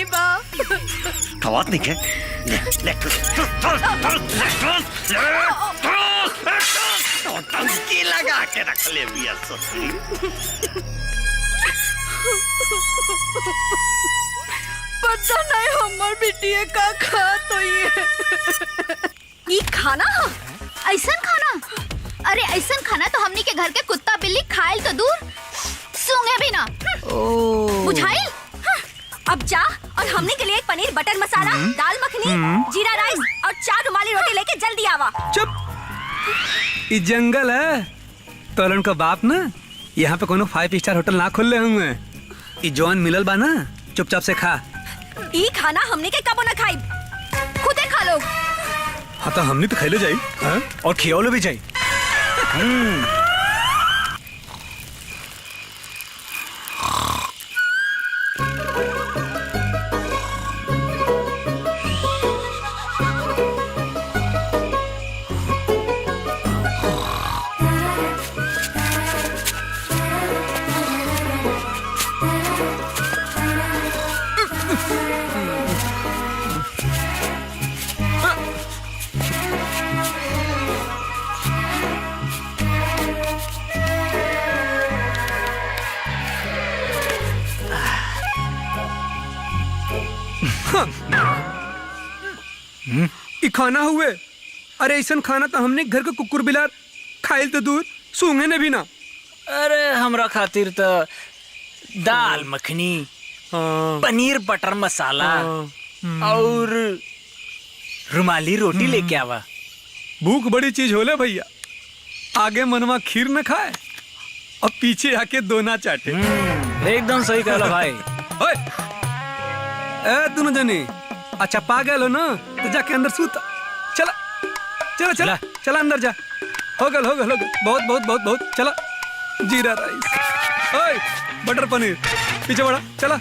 नहीं बा। खवात नहीं के ले टंकी लगा के रख ले बिया ससुरी। पता नहीं हमार बिटिया का खा तो ये खाना ऐसा खाना, अरे ऐसा खाना तो हमनी के घर के कुत्ता बिल्ली खाइल तो दूर सूंघे भी ना। बुझाइल? अब जा और हमने के लिए एक पनीर बटर मसाला, दाल मखनी, जीरा राइस और 4 रुमाली रोटी लेके जल्दी आवा। चुप, ये जंगल है। तोलन का बाप ना यहाँ पे कोनो 5 स्टार होटल ना खोल ले होंगे। ये जॉन मिलल बा ना, चुपचाप से खा। ये खाना हमने के कबो न खाई, खुदे खा लो। हाँ तो हमने तो खाई ले जाई, हाँ? और खियाओ भी जाई। ये खाना हुए? अरे ऐसा खाना तो हमने घर के कुकुर बिलार खाइल तो दूर सूंघे ने भी ना। अरे हमरा खातिर तो दाल मखनी, पनीर बटर मसाला और रुमाली रोटी लेके आवा। भूख बड़ी चीज होले भैया, आगे मनवा खीर न खाए और पीछे आके दोना चाटे। एकदम सही कहला भाई। ओए, ए दोनों जने अच्छा पा गए लो ना, तो जाके अंदर सूता। चला चला चला चला अंदर जा। हो गल बहुत बहुत बहुत बहुत। चला जीरा राइस, ओए बटर पनीर, पीछे बढ़ा। चला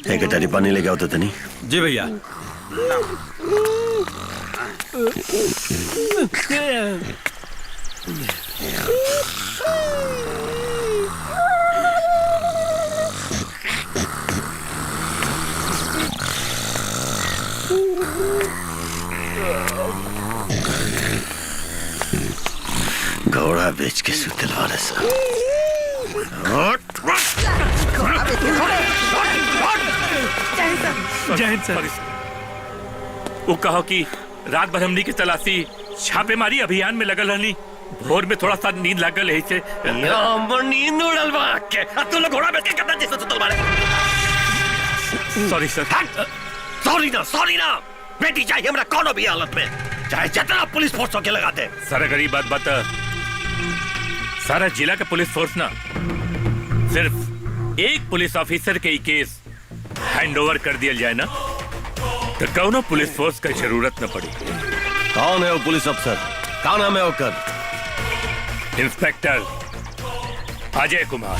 एक गटारी पानी लेके आओ तो तनी। जी भैया। घोड़ा बेच के सुतल वाले सा। जय सर। वो कहो कि रात भर हमनी के तलाशी छापेमारी अभियान में लगल रहनी, भोर में थोड़ा सा नींद लागल है से नींद उड़ल बा के तू लोग घोड़ा बेच के करना जैसे सुतल वाले। सॉरी सर। सॉरी ना बेटी चाहिए हमरा कोनो भी हालत में, चाहे जितना पुलिस फोर्स होके लगा दे। सारा गरीब बात सारा जिला का पुलिस फोर्स ना, सिर्फ एक पुलिस ऑफिसर के ही केस हैंड ओवर कर दिया जाए ना तो कौनो पुलिस फोर्स का जरूरत न पड़ी। कौन है वो पुलिस अफसर? क्या नाम है ओकर? इंस्पेक्टर अजय कुमार।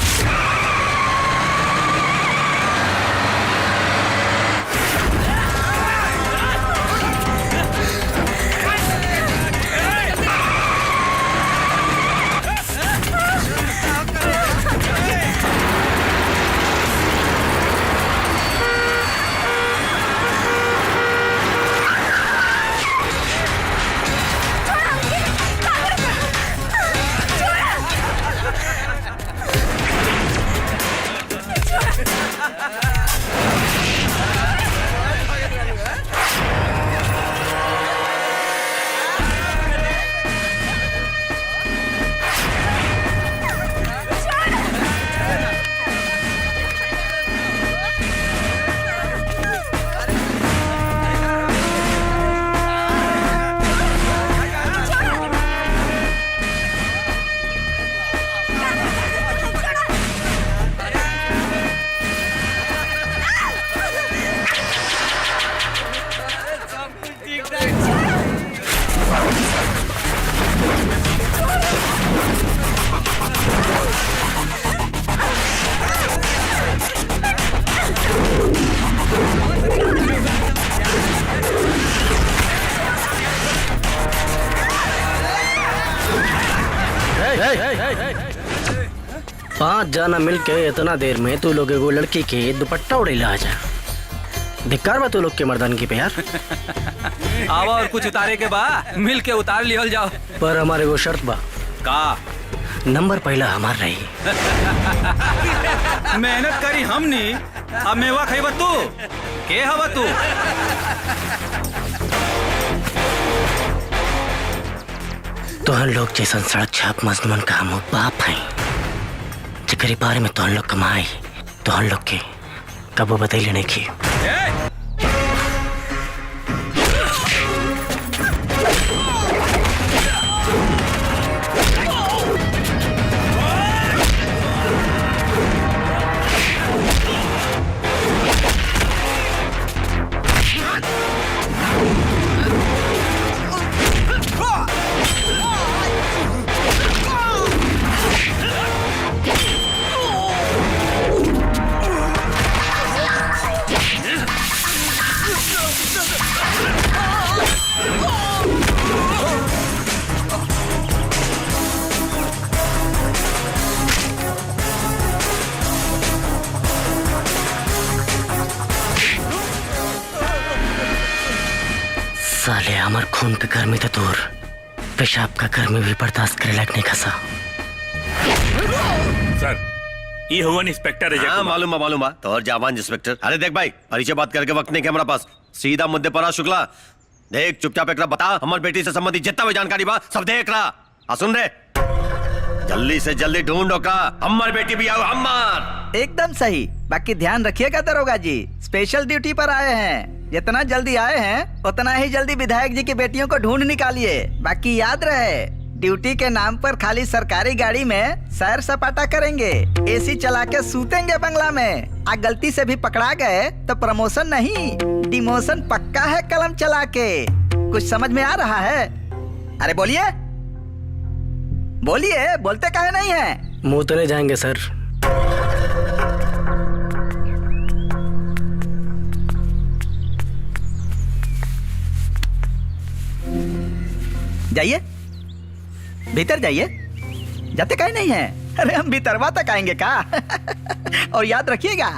5 जना मिल के इतना देर में तू लोग एगो लड़की के दुपट्टा उड़ेला आ जा। धिक्कार बा तू लोग के मर्दानगी पे यार। आवा और कुछ उतारे के बा मिल के उतार लिहल जाओ। पर हमारे एगो शर्त बा। का? नंबर पहला हमार रही। मेहनत करी हमनी, अब मेवा खइबा तू। के हवा तू? तोहन लोग जैसन सड़क छाप मजनून का हम बाप हैं, जिकरी बारे में तोहन लोग कमाई तोहन लोग के कबो बतैले नहीं की। साले हमार खून का गर्मी तो दूर, पेशाब का गर्मी भी बर्दाश्त करे लायक नहीं खसा। सर ये हुआ इंस्पेक्टर अजय हाँ, कुमार। मालूम बा तो और जावान इंस्पेक्टर। अरे देख भाई, परिचय बात करके वक्त नहीं के हमारा पास, सीधा मुद्दे पर आ। शुक्ला देख, चुपचाप एक बता, हमारी बेटी से संबंधित जितना भी जानकारी बा सब देख रहा। सुन रहे, जल्दी से जल्दी ढूंढो का हमारी बेटी भी आओ। हमार एकदम सही। बाकी ध्यान रखिएगा दरोगा जी, स्पेशल ड्यूटी पर आए हैं। जितना जल्दी आए हैं उतना ही जल्दी विधायक जी की बेटियों को ढूंढ निकालिए। बाकी याद रहे, ड्यूटी के नाम पर खाली सरकारी गाड़ी में सैर सपाटा करेंगे, एसी चला के सूतेंगे बंगला में। आ गलती से भी पकड़ा गए तो प्रमोशन नहीं, डिमोशन पक्का है कलम चला के। कुछ समझ में आ रहा है? अरे बोलिए बोलिए, बोलते काहे नहीं है? मुंह तो नहीं जाएंगे सर। जाइए भीतर जाइए। जाते काहे नहीं है? अरे हम भीतरवा तक आएंगे का? और याद रखिएगा,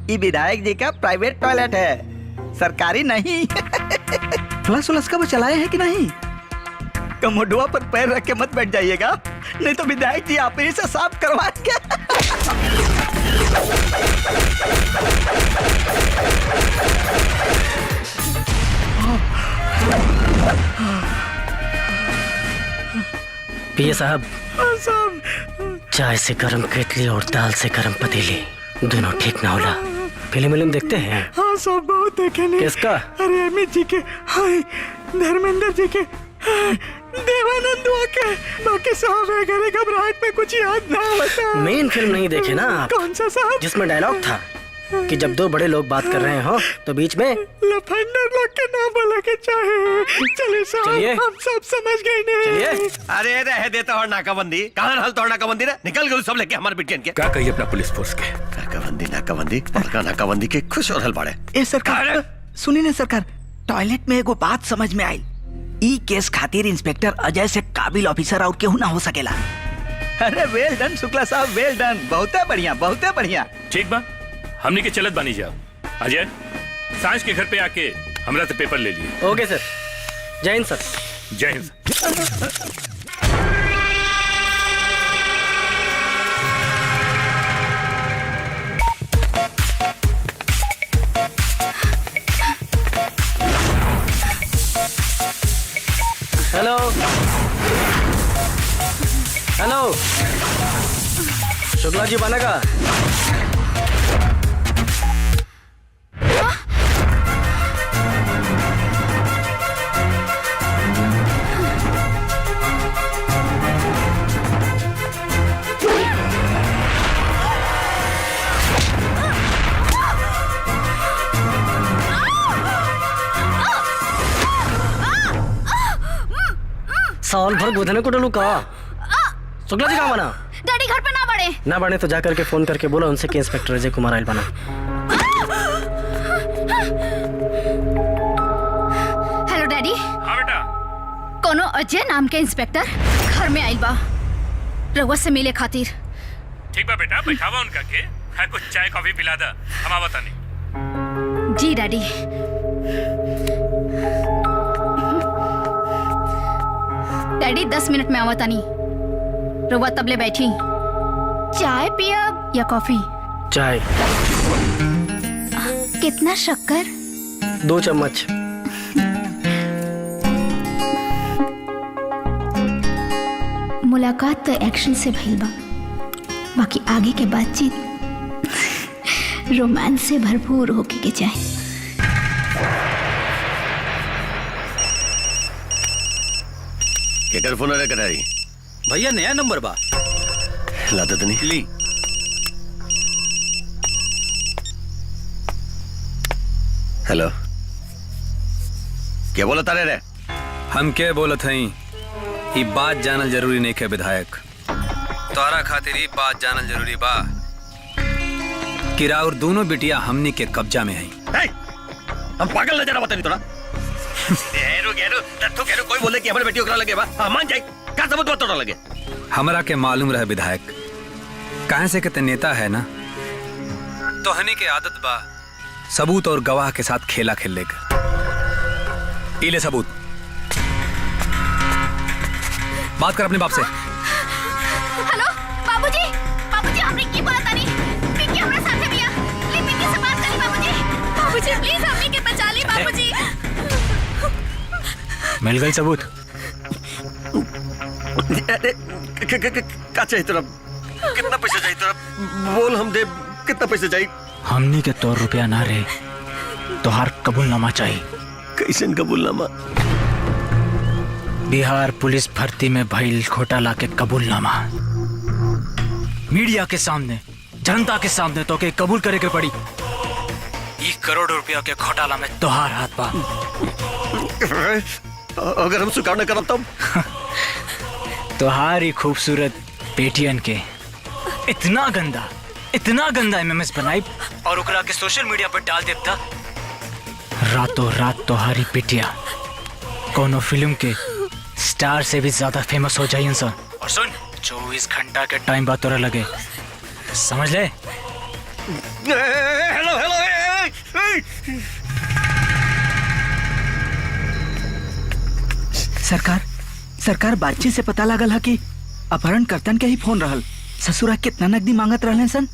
ये विधायक जी का प्राइवेट टॉयलेट है, सरकारी नहीं। फ्लश उलस का वो चलाए हैं कि नहीं? कमोडुआ पर पैर रख के मत बैठ जाइएगा, नहीं तो विधायक जी आप ही से साफ करवाएंगे। पिए साहब, चाय से गरम केतली और दाल से गरम पतीली दोनों ठीक ना होला। फिल्म देखते हैं? हाँ सब बहुत देखे नहीं। किसका? अरे अमित जी के, हाय धर्मेंद्र जी के, देवानंद के। बाकी साहब घरे घबराहट में कुछ याद ना होता। मेन फिल्म नहीं देखे ना आप? कौन सा साहब? जिसमें डायलॉग था कि जब दो बड़े लोग बात कर रहे हो तो बीच में लफंडर लोग के नाम बोला के चाहे। चलिए चलिए। साहब, हम सब समझ गए नहीं। चलिए। अरे रह देता और नाकाबंदी कहाँ हल तो नाकाबंदी रे, निकल गए सब लेके हमारे बिटियन के। क्या कही अपना पुलिस फोर्स के? नाकाबंदी पक्का नाकाबंदी के खुश और हल बाड़े। ए सरकार सुनी ना सरकार, टॉयलेट में एगो बात समझ में आई। ई केस खातिर इंस्पेक्टर अजय से काबिल ऑफिसर और केहू ना हो सकेला। अरे वेल डन शुक्ला साहब, वेल डन। बहुते बढ़िया, बहुते बढ़िया। ठीक बा, हमने के चलत बानी जाओ। अजय सांझ के घर पे आके हमरा से पेपर ले लिए। ओके सर। जय हिंद सर। जय हिंद। हेलो हेलो, शुक्ला जी बनेगा? साल भर गोधने को डलू का। शुक्ला जी कहाँ बना? डैडी घर पे ना बढ़े। ना बने तो जाकर के फोन करके बोला उनसे कि इंस्पेक्टर अजय कुमार आयल बना। Hello daddy. हाँ बेटा। कोनो अजय नाम के इंस्पेक्टर घर में आइल बा रउआ से मिले खातिर। ठीक बा बेटा, बैठावा उनका के, है कुछ चाय कॉफी पिला दा, हम आवत नहीं। जी डैडी। डैडी 10 मिनट में आवत नहीं। रुआ तबले बैठी। चाय पियब या कॉफी? चाय। कितना शक्कर? 2 चम्मच। मुलाकात तो एक्शन से भइल बा, बाकी आगे के बातचीत रोमांस से भरपूर होके के चाहे। केकर फोन रे कटारी? भैया नया नंबर बा। लाता तो नहीं ली। हेलो, क्या बोला तारे रे? हम के बोलत हई, ई बात जानल जरूरी नहीं है विधायक। तोरा खातिर ई बात जानल जरूरी बा कि राउर दोनों बिटिया हमनी के कब्जा में हई। हे, हम पागल नजर आवत नहीं तोरा। गेरो कोई बोले कि हमारे बेटी ओकरा लगे बा, मान जाई। का सबूत बा तोरा लगे? हमरा के मालूम रहे विधायक, काहे से के नेता है ना, तो हनी के आदत बा सबूत और गवाह के साथ खेला खेलने का। इले सबूत, बात कर अपने बाप से। हेलो बाबूजी, बाबूजी हमने की बात आनी, पिंकी हमरा साथे बिया, ले पिंकी से बात करी बाबूजी। बाबूजी प्लीज हमने के बचा ली बाबूजी। मिल गई सबूत? का चाहिए तोरा? कितना पैसा चाहिए तोरा? बोल, हम दे। कितना पैसा चाहिए? हमनी के तो रुपया ना रे, तोहार कबूलनामा चाहिए। कैसन कबूलनामा? बिहार पुलिस भर्ती में भइल घोटाला के कबूलनामा। मीडिया के सामने, जनता के सामने तो के कबूल करे के पड़ी। 1 करोड़ रुपया के घोटाला में तोहार हाथ बा। अगर हम स्वीकार न करब तब? तोहारी खूबसूरत बेटियन के इतना गंदा एमएमएस बनाई और ओकरा के सोशल मीडिया पर डाल देता, रातों रात तोहारी बेटिया कोनो फिल्म के स्टार से भी ज्यादा फेमस हो जाए इंसान। और सुन, 24 घंटा के टाइम बाद तोरा लगे, समझ ले। Hello hello. सरकार बातचीत से पता लागल है कि अपहरणकर्तन के ही फोन रहल। ससुरा कितना नकदी मांगत रहले सन?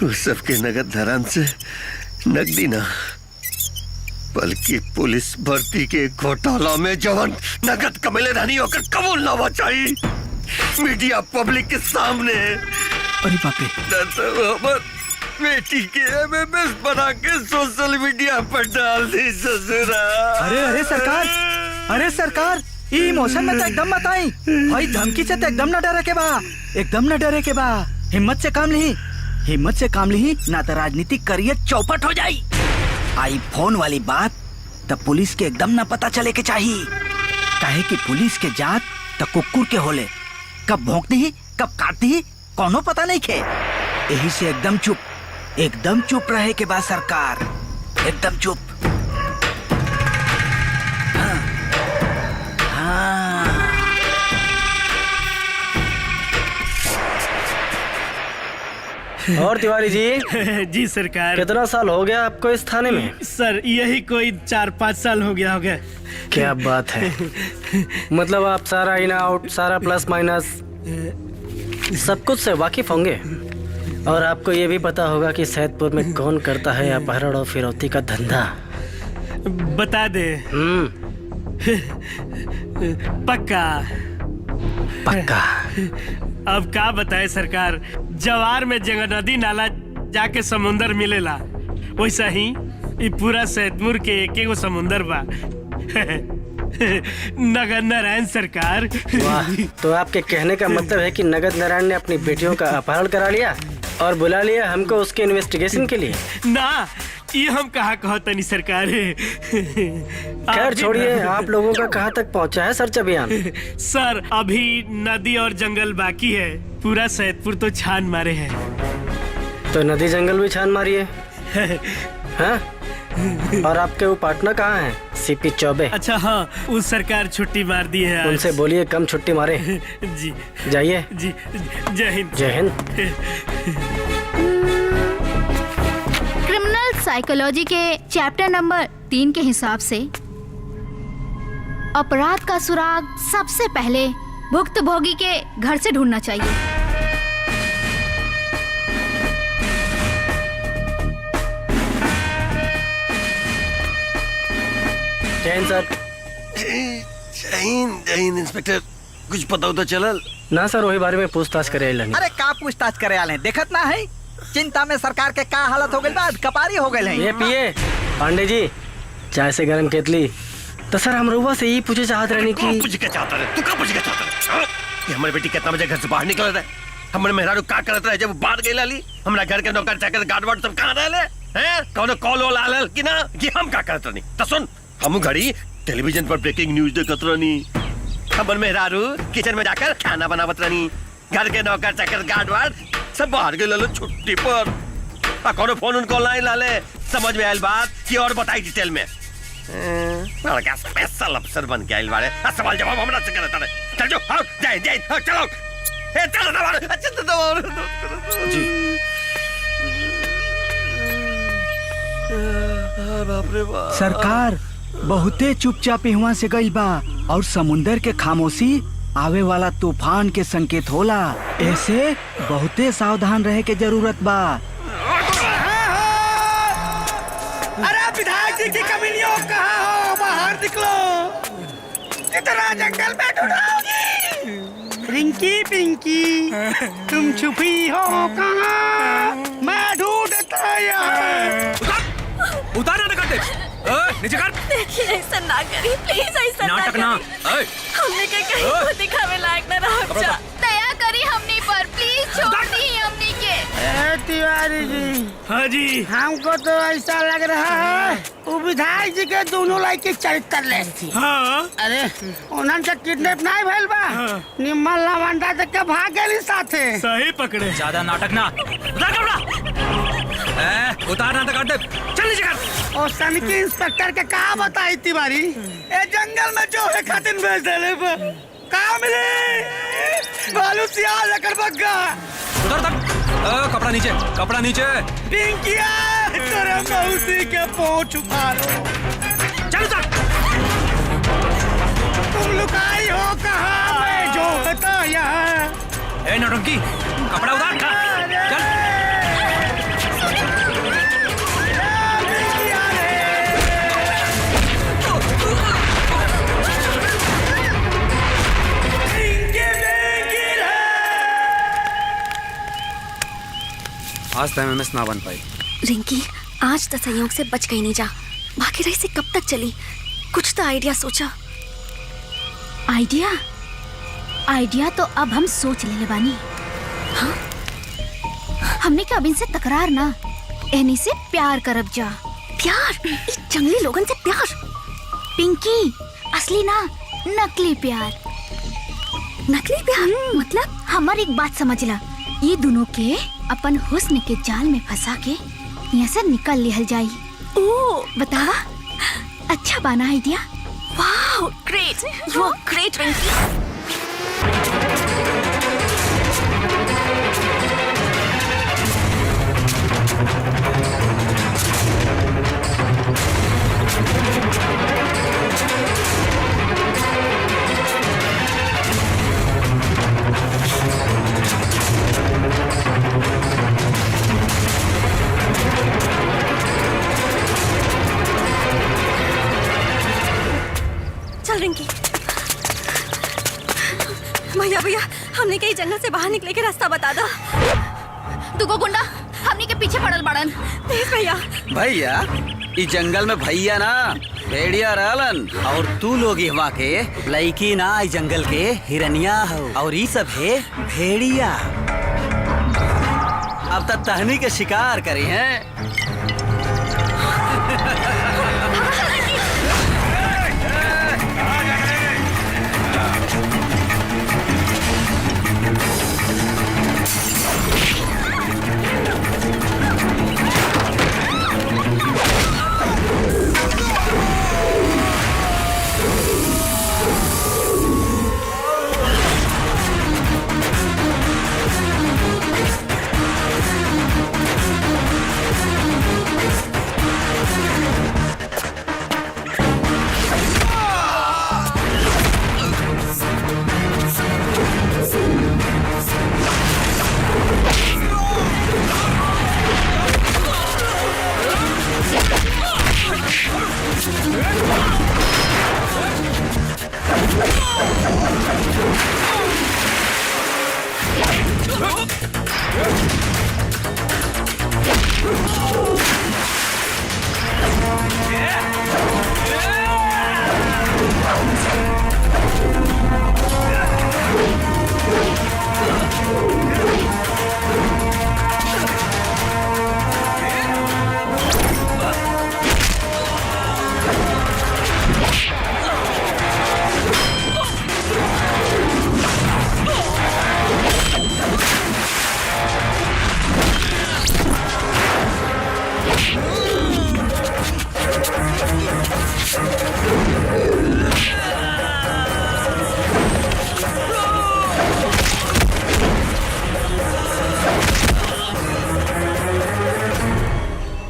उस सबके नगद धरान से नकदी ना, बल्कि पुलिस भर्ती के घोटाला में जवन नगद कमेले रहनी होकर कबूलनामा चाहिए मीडिया पब्लिक के सामने। अरे बाप रे, बेटी के एमएमएस बना के सोशल मीडिया पर डाल दी ससुरा। अरे सरकार, ई इमोशन में तो एकदम मत आई भाई। धमकी से तो एकदम न डरे के बा। हिम्मत से काम ली, ना तो राजनीतिक करियर चौपट हो जाई। आई फोन वाली बात तो पुलिस के एकदम न पता चले के चाहिए, काहे कि पुलिस के जात तो कुकुर के होले, कब भौंक दी कब काट दी कोनो पता नहीं खे। यही से एकदम चुप रहे के बाद सरकार, एकदम चुप। और तिवारी जी? जी सरकार। कितना साल हो गया आपको इस थाने में? सर यही कोई 4-5 साल हो गया होगा। क्या बात है, मतलब आप सारा इन आउट, सारा प्लस माइनस सब कुछ से वाकिफ होंगे। और आपको ये भी पता होगा कि सैदपुर में कौन करता है अपहरण और फिरौती का धंधा। बता दे। पक्का। अब का बताए सरकार, जवार में जगह नदी नाला जाके समुंदर मिलेला, वैसा ही ये पूरा सैदपुर के एक समुंदर बा। नगद नारायण सरकार। वाह, तो आपके कहने का मतलब है कि नगद नारायण ने अपनी बेटियों का अपहरण करा लिया और बुला लिया हमको उसके इन्वेस्टिगेशन के लिए? ना, ये हम कहाँ कहतनी सरकार। खैर छोड़िए, आप लोगों का कहाँ तक पहुँचा है सर्च अभियान? सर अभी नदी और जंगल बाकी है, पूरा सैदपुर तो छान मारे हैं। तो नदी जंगल भी छान मारिए। हाँ? और आपके वो पार्टनर कहाँ हैं? सीपी चौबे। अच्छा हाँ, उस सरकार छुट्टी मार दी है आज। उनसे बोलिए कम छुट्टी मारे। जी जाइए। जी, जय हिंद। जय हिंद। क्रिमिनल साइकोलॉजी के चैप्टर नंबर 3 के हिसाब से अपराध का सुराग सबसे पहले भुक्तभोगी के घर से ढूंढना चाहिए। जय हिंद सर। जय हिंद इंस्पेक्टर। कुछ पता होता चलल? ना सर, वही बारे में पूछताछ करे आइलन। अरे का पूछताछ करे आले हैं? देखत ना है चिंता में सरकार के का हालत हो गई बा, कपारी हो गए हैं। ये पिए पांडे जी चाय से गरम केतली। तो सर हम रुआ से यही पूछे चाहत रहने की। पूछ के चाहता रहे तू? का पूछ के चाहता रहे? कि हमारे बेटी कितना बजे घर से बाहर निकल रहा है? हमारे मेहरारू का करत रहे जब वो बाहर गई लाली? हमरा घर के नौकर चाकर गार्ड वार्ड सब कहां रहले हैं? कौन कॉल वॉल आले कि ना कि हम का करत नहीं? तो सुन, हम घड़ी टेलीविजन पर ब्रेकिंग न्यूज देखत रहनी। हमर मेहरारू किचन में जाकर खाना बनावत रहनी। घर के नौकर चाकर गार्ड वार्ड सब बाहर गए लालो छुट्टी पर। कौन फोन उनको ऑनलाइन लाले? समझ में आयल बात कि और बताई डिटेल में। बड़ा स्पेशल अफसर बन के आइल बारे। सवाल जवाब हमरा से करत रहे। चल जो आओ जाए जाए चलो। ए चलो दबाओ। अच्छा तो दबाओ जी। बाप रे बाप। सरकार बहुते चुपचाप यहाँ से गई बा और समुंदर के खामोशी आवे वाला तूफान के संकेत होला। ऐसे बहुते सावधान रहे के जरूरत बा। अरे विधायक जी की कमीनियों कहाँ हो? बाहर निकलो। इतना जंगल में ढूंढोगी? रिंकी पिंकी तुम छुपी हो कहाँ? मैं ढूंढता उतारना ना करते। नीचे कर। देखिए ऐसा ना करिए प्लीज, ऐसा ना नाटक ना। करिए। हमने के कहीं को दिखावे लायक ना रह जा। दया करी हमनी पर, प्लीज छोड़ दी हमनी के। तिवारी जी। हाँ जी। हमको तो ऐसा लग रहा है वो विधायक जी के दोनों लड़के चरित्र ले थी। हाँ। अरे उन्हन से किडनैप नहीं भइल बा। निम्मल लवंडा तक के भाग गए साथे। सही पकड़े। ज्यादा नाटक ना। उतारना तो करते। चल नीचे कर। और सन की इंस्पेक्टर के कहा बताई तिवारी? ए जंगल में जो है खातिन भेज दे कहाँ मिले? बालू सियाल लेकर भाग गया। उधर तक। कपड़ा नीचे, कपड़ा नीचे। पिंकिया तेरे मौसी के पोंछ उखाड़ो। चल उधर। तुम लुकाई हो कहाँ? मैं जो बता यहाँ। ए नौटंकी, कपड़ा उतार। चल। आज तक एमएमएस ना बन पाई। रिंकी आज तो संयोग से बच गई नहीं जा। बाकी रही से कब तक चली? कुछ तो आइडिया सोचा। आइडिया? आइडिया तो अब हम सोच ले बानी। हाँ? हमने क्या अब इनसे तकरार ना, एनी से प्यार करब जा। प्यार? इस जंगली लोगन से प्यार? पिंकी असली ना, नकली प्यार। नकली प्यार? मतलब? हमार एक बात समझ ला, ये दोनों के अपन हुस्न के जाल में फंसा के यहाँ से निकल लिहल जाई। ओ बतावा अच्छा बना idea? Wow great, you are great Rinki. चल रिंकी। भैया भैया हमने कहीं जंगल से बाहर निकले के रास्ता बता दो। दुगो गुंडा हमने के पीछे पड़ल बड़न। प्लीज भैया। भैया इस जंगल में भैया ना भेड़िया रहलन और तू लोग हवा के लड़की ना इस जंगल के हिरनिया हो और ये सब है भेड़िया। अब तक तहनी के शिकार करी हैं।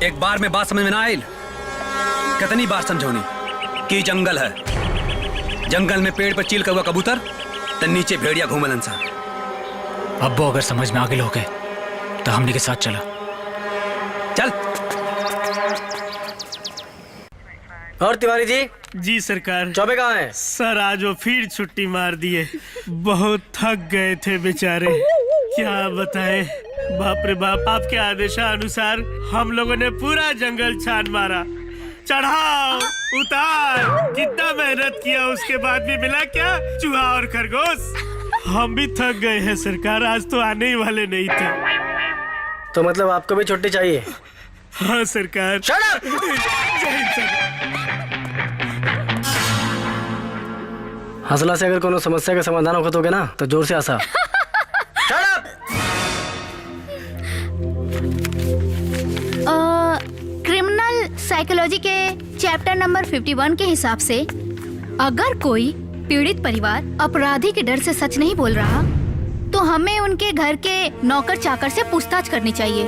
एक बार में बात समझ में ना आयल? कितनी बार समझौनी कि जंगल है, जंगल में पेड़ पर चील कौवा कबूतर तो नीचे भेड़िया घूमलन सा। अब्बो अगर समझ में आगे लोगे तो हमने के साथ चला। चल। और तिवारी जी? जी सरकार। चौबे कहाँ है? सर आज वो फिर छुट्टी मार दिए, बहुत थक गए थे बेचारे। क्या बताएं, बाप रे बाप। आपके आदेशानुसार हम लोगों ने पूरा जंगल छान मारा, चढ़ाओ उतार, कितना मेहनत किया, उसके बाद भी मिला क्या? चूहा और खरगोश। हम भी थक गए हैं सरकार, आज तो आने ही वाले नहीं थे। तो मतलब आपको भी छुट्टी चाहिए? हाँ सरकार। Shut up! जय हिंद सर। हंसला से अगर कोनो समस्या का समाधान होगा तो ना तो जोर से हंसा। क्रिमिनल साइकोलॉजी के चैप्टर नंबर 51 के हिसाब से अगर कोई पीड़ित परिवार अपराधी के डर से सच नहीं बोल रहा तो हमें उनके घर के नौकर चाकर से पूछताछ करनी चाहिए।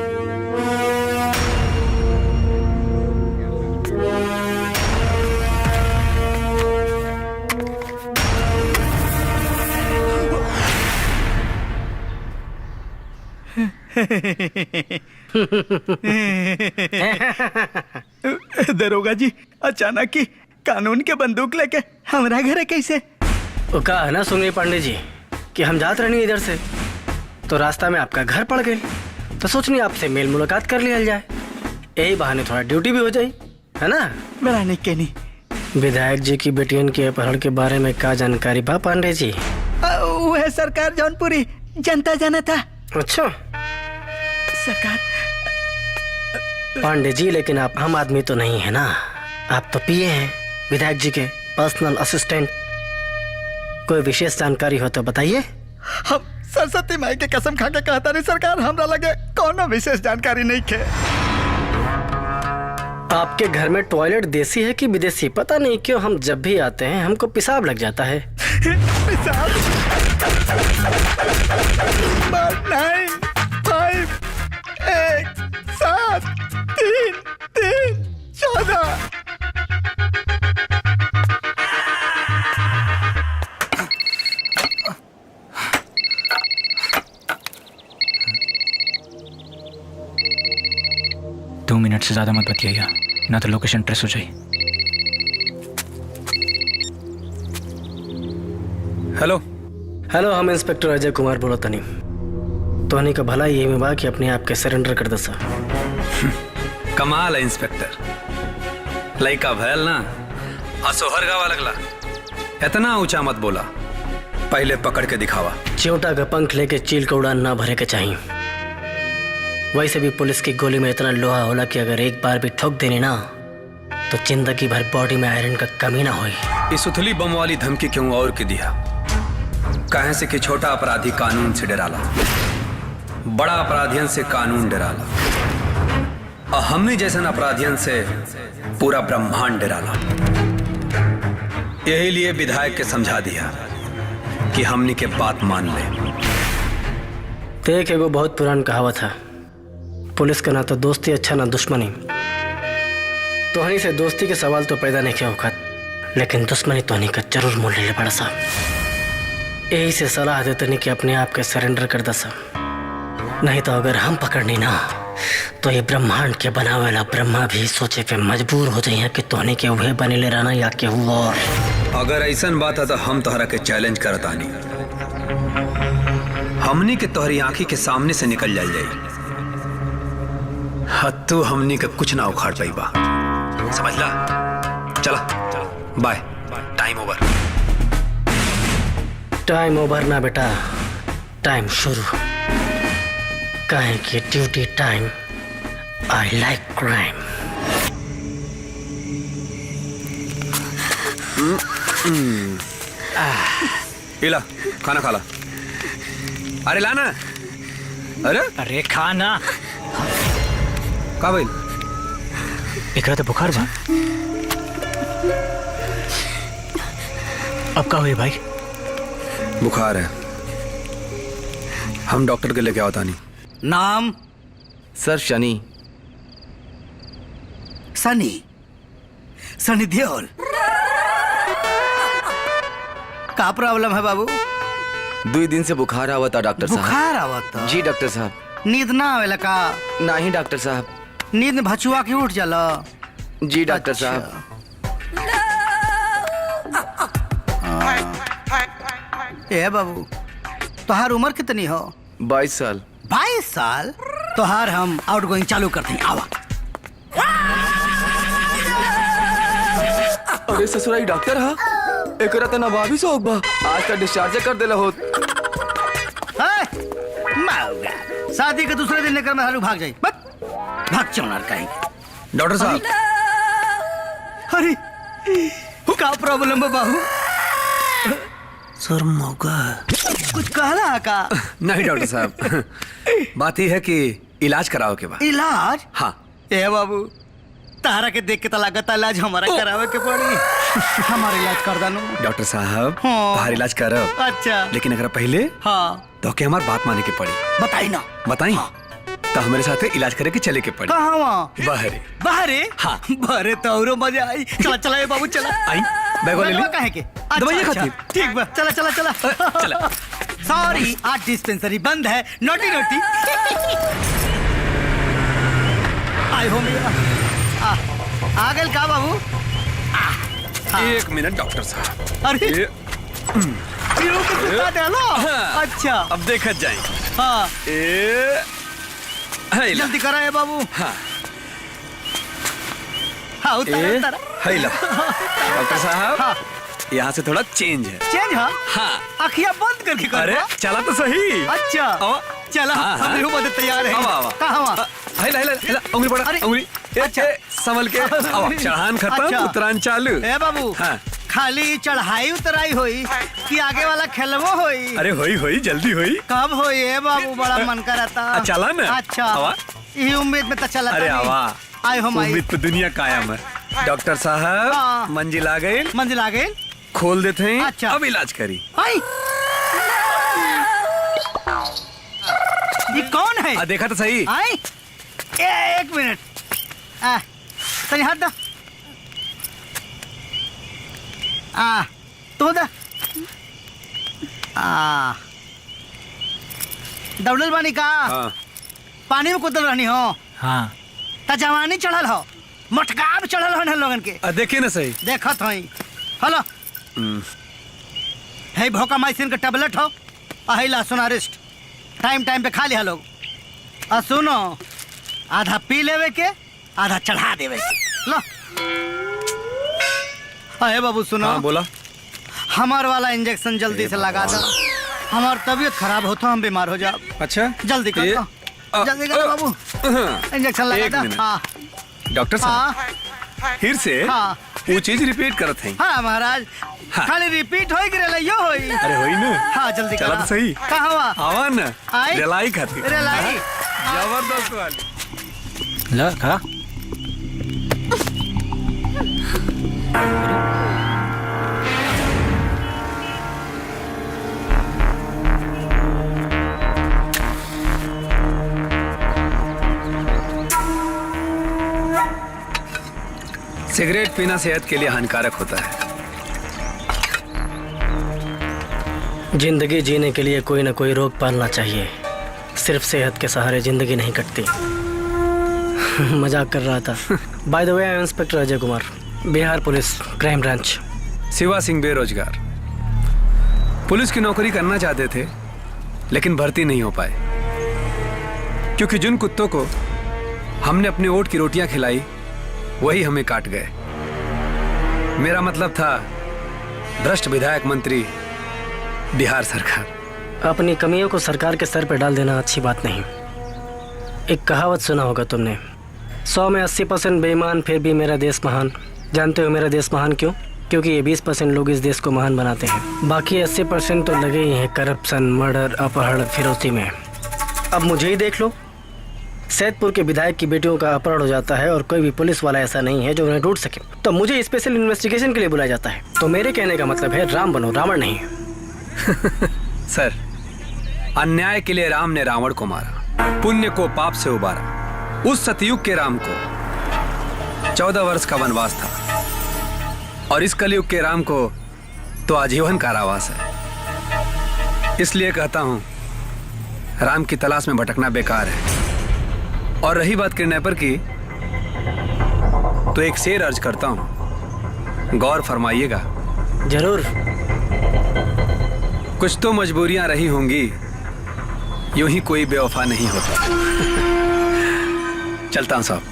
दरोगा जी, अचानक ही कानून के बंदूक लेके हमारा घर है कैसे? वो कहा है ना सुनिए पांडे जी कि हम जात रहनी इधर से, तो रास्ता में आपका घर पड़ गई, तो सोचनी आपसे मेल मुलाकात कर लिया जाए, यही बहाने थोड़ा ड्यूटी भी हो जाए, है ना? बनाने के नहीं। विधायक जी की बेटियन के अपहरण के बारे में क्या जानकारी बा पांडे जी? वो है सरकार जौनपुरी जनता जाना था। अच्छा सरकार। पांडे जी लेकिन आप आम आदमी तो नहीं है ना, आप तो पीए हैं, विधायक जी के पर्सनल असिस्टेंट। कोई विशेष जानकारी हो तो बताइए। हम सरस्वती माई के कसम खा के कहता नहीं सरकार, हमरा लगे कोनो विशेष जानकारी नहीं खे। आपके घर में टॉयलेट देसी है कि विदेशी? पता नहीं क्यों हम जब भी आते हैं हमको पेशाब लग जाता है। पेशाब? 9, 5, 1, 7, 3, 3, 14। दो मिनट से ज्यादा मत बतियाइए, ना तो लोकेशन ट्रेस हो जाए। हेलो हेलो, हम इंस्पेक्टर अजय कुमार बोलो तनी। तोहनी का भला ये में बा कि अपने आप के सरेंडर कर दसा। कमाल है इंस्पेक्टर, लइका भैल ना असोहर गावा लगला। इतना ऊंचा मत बोला, पहले पकड़ के दिखावा। चिवटा का पंख लेके चील का उड़ान ना भरे के चाहिए। वैसे भी पुलिस की गोली में इतना लोहा होला कि अगर एक बार भी ठोक देने ना तो जिंदगी भर बॉडी में आयरन का कमी ना होई। इस उथली बम वाली धमकी क्यों और की दिया? कहे से कि छोटा अपराधी कानून से डराला, बड़ा अपराधियन से कानून डराला, और हमने जैसन अपराधियन से पूरा ब्रह्मांड डराला। यही लिए विधायक के समझा दिया कि हमने के बात मान ले। देख, एगो बहुत पुरान कहावत है, पुलिस का ना तो दोस्ती अच्छा ना दुश्मनी। तोहनी से दोस्ती के सवाल तो पैदा नहीं किया होगा, लेकिन दुश्मनी तोहनी का जरूर मोल ले बड़ा सा। यही से सलाह देते नहीं कि अपने आप के सरेंडर कर दसा, नहीं तो अगर हम पकड़नी ना तो ये ब्रह्मांड के बनावे वाला ब्रह्मा भी सोचे पे मजबूर हो जाइए कि तोहनी के उहे बने ले रहना या के हुआ। और अगर ऐसा बात है तो हम तोहरा के चैलेंज करता नहीं, हमनी के तोहरी आंखी के सामने से निकल जाई हत्तू हमनी का कुछ ना उखाड़ पाई बा, समझला? चला bye, time over. Time over ना बेटा, टाइम शुरू। कहें कि duty time, I like crime. इला खाना खा ला। अरे लाना। अरे खाना का भाई? एकरा तो बुखार बा। अब का हुई भाई? बुखार है, हम डॉक्टर के लेके आवता नहीं। नाम? सर शनि। सनी देओल। का प्रॉब्लम है बाबू? 2 दिन से बुखार आवा था डॉक्टर साहब। बुखार आवता? जी डॉक्टर साहब। नींद ना आवेला का? नहीं डॉक्टर साहब। नींद में भचुआ के उठ जाला? जी डॉक्टर साहब। ए बाबू, तोहार उम्र कितनी हो? 22 साल। 22 साल? तोहार हम आउट गोइंग चालू करते हैं, आवा। अरे ससुराई डॉक्टर हा एकरा त नवाबी से होगा। आज तक डिस्चार्ज कर देला होत। माऊगा शादी के दूसरे दिन लेकर मैं हालू भाग जाई। भाग चौनार कहीं। डॉक्टर साहब। अरे का प्रॉब्लम है बाबू? सर मौका कुछ कहला का? नहीं डॉक्टर साहब, बात यह है कि इलाज कराओ के बाद। इलाज? हाँ। ए बाबू, तारा के देख के तो लागत इलाज हमारा करावे के पड़ी। हमारा इलाज कर दानो डॉक्टर साहब। हाँ। बाहर इलाज करो। अच्छा, लेकिन अगर पहले हाँ तो के हमारी बात माने के पड़ी। बताई ना। बताई? हाँ। तो हमारे साथ इलाज करे के चले के पड़ी। कहाँ वहाँ? बाहरे। बाहरे? हाँ। बाहरे तो औरो मजा आई। चला चला ए बाबू चला। आई बैग वाले ले। काहे के? दवाइयाँ अच्छा, खातिर। ठीक बा, चला चला चला। चला। सॉरी, आज डिस्पेंसरी बंद है। नोटी नोटी। आई हो मेरा। आ गए का बाबू? 1 मिनट डॉक्टर साहब। अरे पीरू के कुत्ता डालो। अच्छा, अब देखा जाए। हाँ जल्दी करा है बाबू। हाँ हाँ उतारा उतारा। डॉक्टर साहब। हाँ। यहाँ से थोड़ा चेंज है। चेंज? हाँ हाँ। अखियाँ बंद करके करो। अरे चला तो सही। अच्छा चला, हम लोग मदद तैयार है। कहाँ? हिला हिला हिला, उंगली पड़ा। उंगली। अच्छा संभल के। चढ़ान खत्म, उतरान चालू। ए बाबू। हाँ। खाली चढ़ाई उतराई होई कि आगे वाला खेलवो होई? अरे होई होई, जल्दी होई। कब होई ए बाबू? बड़ा मन करता। चला ना। अच्छा, ये उम्मीद में तो चला। अरे आवा, आए हो माई। उम्मीद पे दुनिया कायम है। डॉक्टर साहब, मंजिल आ गई। मंजिल आ गई, खोल देते हैं। अच्छा। अब इलाज करी। ये कौन है? देखा तो सही। आई? 1 मिनट। तनी हाथ दा। तू दा। दौड़ल बानी का? हाँ। पानी में कूदल रहनी हो? हाँ। ता जवानी चढ़ल हो, मोटकाब चढ़ल हो ना लोगन के। देखिए ना सही। देखत हई। हेलो, है भोकामाइसिन का टेबलेट हो, अहिला सुनारिस्ट टाइम टाइम पे खा लिया लोग। सुनो, आधा पी लेवे के, आधा चढ़ा देवे के। लो। अरे बाबू सुनो। हाँ बोला। हमार वाला इंजेक्शन जल्दी से लगा दो। हमार तबीयत खराब होता, हम बीमार हो जाओ। अच्छा जल्दी करो, जल्दी करो बाबू, इंजेक्शन लगा दो। हाँ डॉक्टर साहब, फिर से हाँ वो चीज रिपीट करत हैं। हाँ महाराज, खाली रिपीट होई कि रेलइयो होई? अरे होई ना। हाँ जल्दी चला तो सही। कहाँ हुआ? आवा ना। आई? रेलाई खातिर। रेलाई जबरदस्त वाली। ला खा। सिगरेट पीना सेहत के लिए हानिकारक होता है। जिंदगी जीने के लिए कोई ना कोई रोग पालना चाहिए। सिर्फ सेहत के सहारे जिंदगी नहीं कटती। मजाक कर रहा था। By the way, I am inspector Ajay Kumar, Bihar police crime branch. Shiva Singh बेरोजगार, पुलिस की नौकरी करना चाहते थे लेकिन भर्ती नहीं हो पाए, क्योंकि जिन कुत्तों को हमने अपने ओट की रोटियां खिलाई वही हमें काट गए। मेरा मतलब था भ्रष्ट विधायक मंत्री बिहार सरकार। अपनी कमियों को सरकार के सर पर डाल देना अच्छी बात नहीं। एक कहावत सुना होगा तुमने, 100 में 80% बेईमान फिर भी मेरा देश महान। जानते हो मेरा देश महान क्यों? क्योंकि ये 20% लोग इस देश को महान बनाते हैं, बाकी 80% तो लगे ही हैं करप्शन, मर्डर, अपहरण, फिरौती में। अब मुझे ही देख लो, सैदपुर के विधायक की बेटियों का अपहरण हो जाता है और कोई भी पुलिस वाला ऐसा नहीं है जो उन्हें ढूंढ सके, तो मुझे स्पेशल इन्वेस्टिगेशन के लिए बुलाया जाता है। तो मेरे कहने का मतलब है राम बनो, रावण नहीं। सर, अन्याय के लिए राम ने रावण को मारा, पुण्य को पाप से उबारा। उस सतयुग के राम को 14 वर्ष का वनवास था और इस कलयुग के राम को तो आजीवन कारावास है। इसलिए कहता हूं राम की तलाश में भटकना बेकार है। और रही बात किडनैपर की, तो एक शेर अर्ज करता हूं, गौर फरमाइएगा। जरूर। कुछ तो मजबूरियां रही होंगी, यूं ही कोई बेवफा नहीं होता। चलता हूं साहब।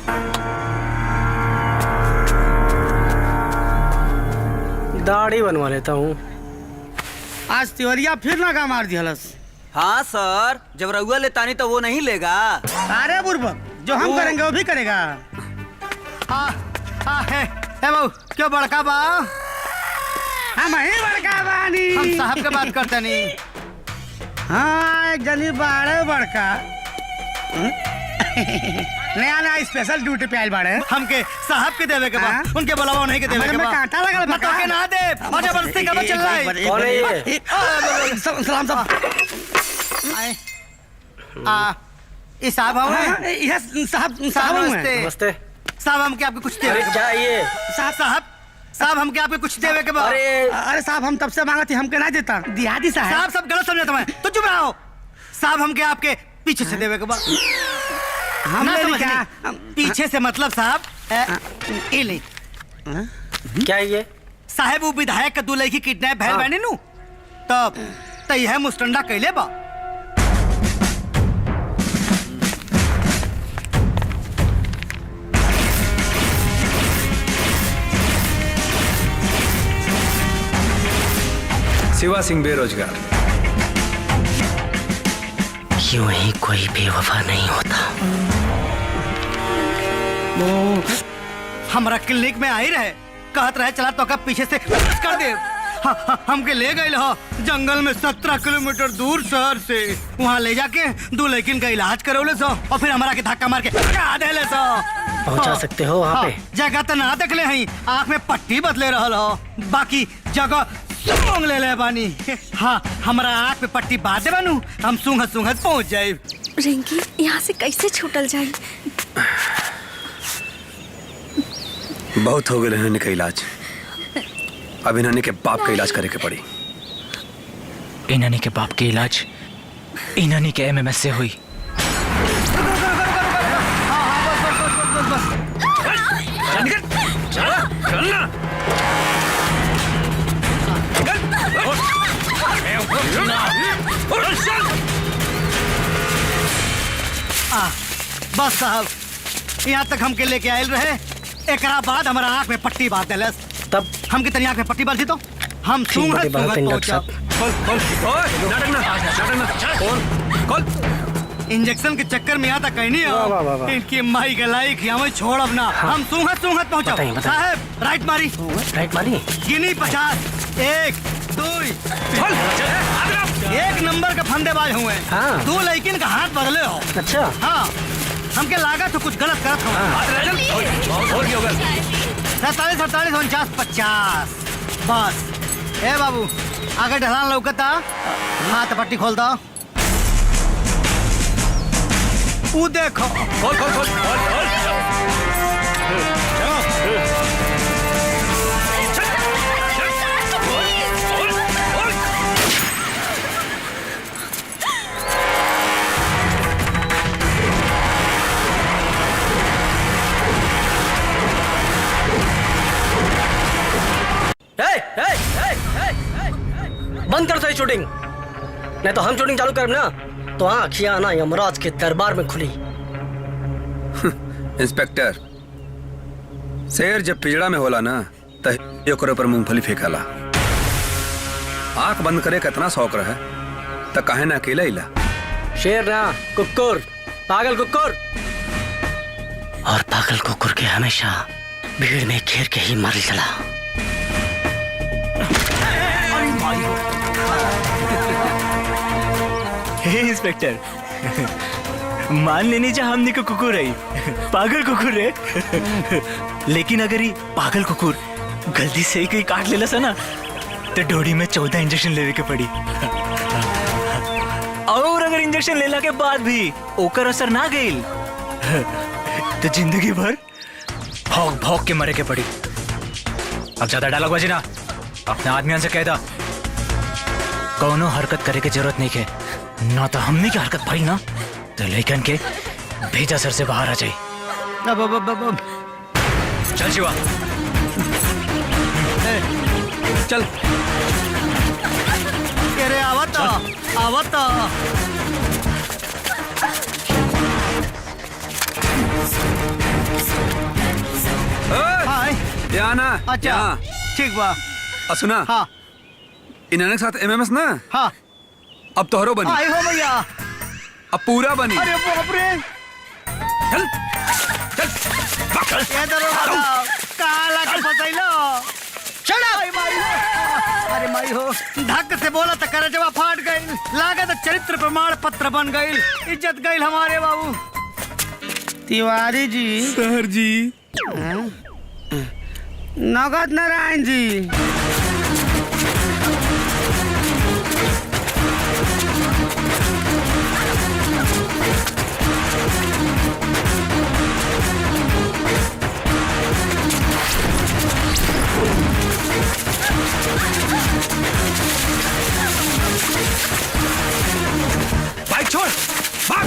दाढ़ी बनवा लेता हूँ। आज तिवरिया फिर लगा मार दिया। हाँ सर, जब रउआ लेतानी तो वो नहीं लेगा। अरे बुर्बक, जो हम करेंगे वो भी करेगा। है बाबू, क्यों बड़का बा? हम ही बड़का बानी। हम साहब के बात करते नहीं। हाँ, एक जनी बाड़े बड़का नया नया स्पेशल ड्यूटी पे आयल बाड़े। हमके साहब के देवे के बा, उनके बुलावा नहीं के देवे के बा। कांटा लगल बा के ना दे, जबरदस्ती का चल रहा है। कौन है ये? सलाम साहब। ये साहब हैं? यह साहब नमस्ते। साहब हमके आपको कुछ देवे के बा। क्या ये? साहब हमके आपके कुछ देवे के बा। अरे साहब, हम तब से मांगा थी, हमके ना देता। दिया दी साहब। सब गलत समझे तुम्हें, तो चुप रहो। साहब हमके आपके पीछे से देवे के बा। हम क्या पीछे से मतलब साहब, ये ले। क्या ये? साहब वो विधायक का दूल्हे की किडनैप भैल बने नु, तब यह मुस्टंडा कैले बा। शिवा सिंह बेरोजगार। यूं ही कोई बेवफा नहीं होता। हमारा क्लिनिक में आई रहे, कहत रहे चला तो पीछे से कर दे। हमके ले गए जंगल में 17 किलोमीटर दूर शहर से। वहाँ ले जाके दो लेकिन का इलाज करौले सो और फिर हमारा के धक्का मार के भगा देले सो। पहुंचा सकते हो वहाँ पे? जगह तो ना देखले हई, आँख में पट्टी बदले रहल हो, बाकी जगह सूंघ ले बानी। हाँ, हमारा आँख पे पट्टी बांध दे बानू, हम सूंघत पहुँच जाए। रिंकी, यहाँ से कैसे छूटल जाए? बहुत हो गए इन्होंने का इलाज, अब इन्होंने के बाप का इलाज करे के पड़ी। इन्होंने के बाप के इलाज इन्होंने के एमएमएस से हुई। बस साहब, यहाँ तक हमके लेके आयल रहे, एकरा बाद हमारा आँख में पट्टी बांध देलस। तब हमके तनी आँख में पट्टी बांध दी तो हम सूंघत पहुंचा। इंजेक्शन के चक्कर में यहाँ तक कहीं नहीं हो। इनकी माई गलाई खियावे छोड़ अब ना। हम सूंघत पहुंचा। साहब राइट मारी। गिनी 50, 1, 2, 1 नंबर का फंदेबाज हुए। दो लेकिन का हाथ बदले हो। अच्छा। हाँ, हमके लागा तो कुछ गलत करत हो। 47, 48, 49, 50। बस ए बाबू, आगे ढलान लौकता, हाथ पट्टी खोल दो। वो देखो, खोल। बंद कर सारी शूटिंग, नहीं तो हम शूटिंग चालू करें ना तो आँखियां ना यमराज के दरबार में खुली। इंस्पेक्टर, शेर जब पिजड़ा में होला ना तो पर मूंगफली फेंकाला। आंख बंद करे कितना शौक रहे तो काहे ना अकेला इला। शेर ना कुकुर, पागल कुकुर। और पागल कुकुर के हमेशा भीड़ में घेर के ही मार चला। हे इंस्पेक्टर, मान लेने जा हमने को कुकुर है, पागल कुकुर है। लेकिन अगर ये पागल कुकुर गलती से ही कोई काट लेला सा ना तो डोरी में 14 इंजेक्शन लेवे के पड़ी। और अगर इंजेक्शन लेला के बाद भी ओकर असर ना गईल तो जिंदगी भर भौंक भौंक के मरे के पड़ी। अब ज्यादा डायलॉग बजे ना, अपने आदमियों से कह दा कौनो हरकत करे के जरूरत नहीं है, ना तो हमने की हरकत भाई ना तो लेकिन के भेजा सर से बाहर आ जाए। चल शिवा चल। अरे आवत आवत। हाय ना अच्छा यहाँ। ठीक बा। सुना हाँ इन्होंने साथ एमएमएस ना। हाँ अब तोहरो बनी। आई हो भैया। अब पूरा बनी। अरे बाप रे। चल चल ये दरोगा साहब कहाँ लाके फंसैलो? अरे माई हो धक से बोला तो करे जवा फाट गई। लागे तो चरित्र प्रमाण पत्र बन गई। इज्जत गई हमारे बाबू। तिवारी जी। सर जी। नगद नारायण जी। बाइक छोड़ भाग।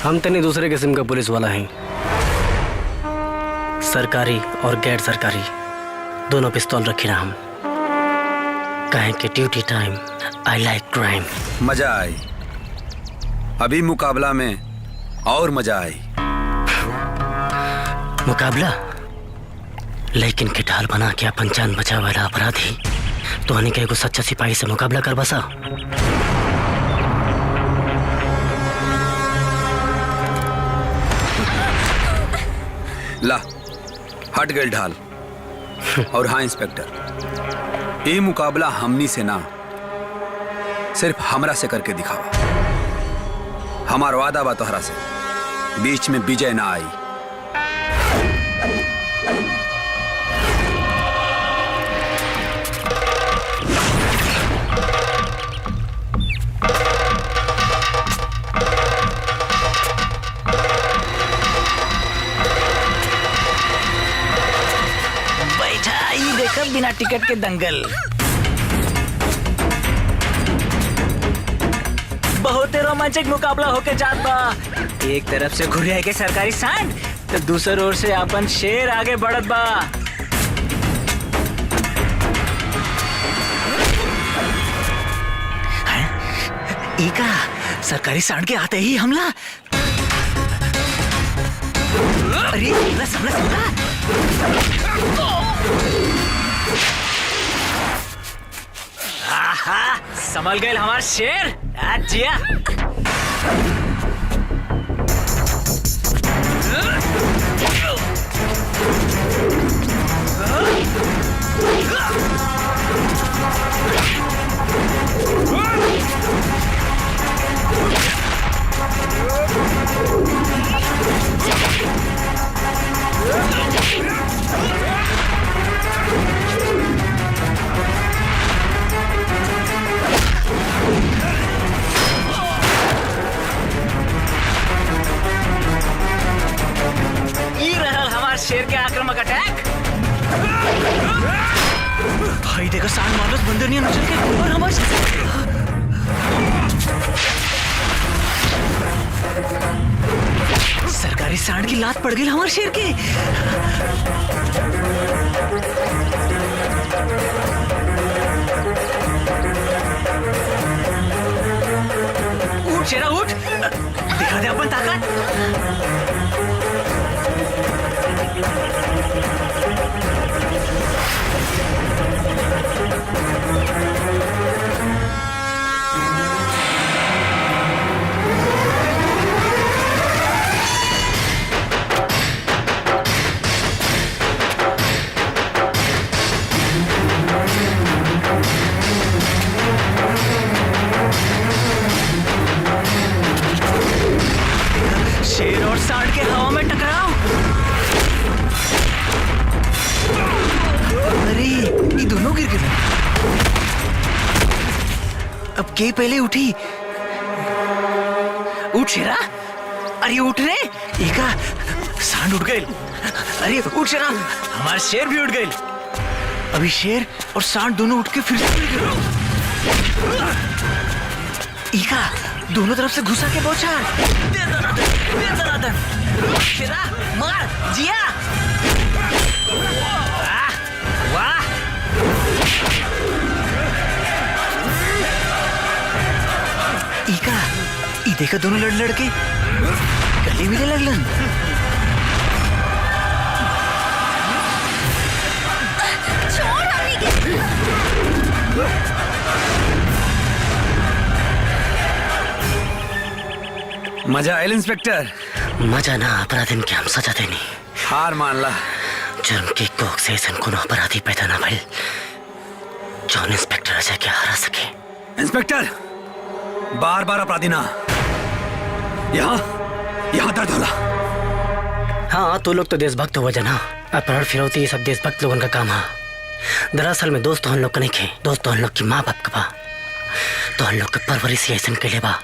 हम तनी दूसरे किस्म का पुलिस वाला हैं। सरकारी और गैर सरकारी दोनों पिस्तौल रखी ना हम। कहें कि duty time I like crime. मजा आई। अभी मुकाबला में और मजा आई। मुकाबला लेकिन के ढाल बना के अपन जान बचा वाला अपराधी तो हनी के एगो सच्चा सिपाही से मुकाबला कर बसा। ला हट गई ढाल। और हाँ इंस्पेक्टर, ये मुकाबला हमनी से ना सिर्फ हमरा से करके दिखावा। हमार वादा बा तोहरा से, बीच में विजय ना आई। बिना टिकट के दंगल बहुत रोमांचक मुकाबला होके जात बा। एक तरफ से घुरिया के सरकारी सांड तो दूसरी ओर से अपन शेर आगे बढ़त बा। इका सरकारी सांड के आते ही हमला। अरे समला संभल गए हमारा शेर। जिया शेर के आक्रामक अटैक। भाई देखो सांड मारस बंदर नहीं नजर के और हमारे सरकारी सांड की लात पड़ गई हमारे शेर की। उठ शेरा उठ, दिखा दे अपन ताकत। शेर और सांड के हवा में टकराव। अरे ये दोनों गिर गए। अब के पहले उठी? उठ शेरा, अरे उठ रे। एका सांड उठ गए। अरे उठ शेरा, हमारा शेर भी उठ गए। अभी शेर और सांड दोनों उठ के फिर से गिर गए। एका दोनों तरफ से घुसा के बौछार। शेरा मार जिया। वाह इका ई देखा दोनों लड़ के गले मिले लगलन। छोड़ हमनी के। मजा आयल इंस्पेक्टर? मजा ना अपराधीन के हम सजा देनी। हार मान ला। जुर्म की कोख से ऐसा कोनो अपराधी पैदा ना भइल जौन इंस्पेक्टर अजय के हरा सके। इंस्पेक्टर बार बार अपराधी ना, यहाँ दर्द होला। हाँ तो लोग तो देशभक्त हो जना। अपराध फिरौती ये सब देशभक्त लोगों का काम है। दरअसल में दोस्त हम लोग का नहीं खे, दोस्त हम लोग की माँ बाप का बा। तो हम लोग के परवरिश ऐसा के लिए बा।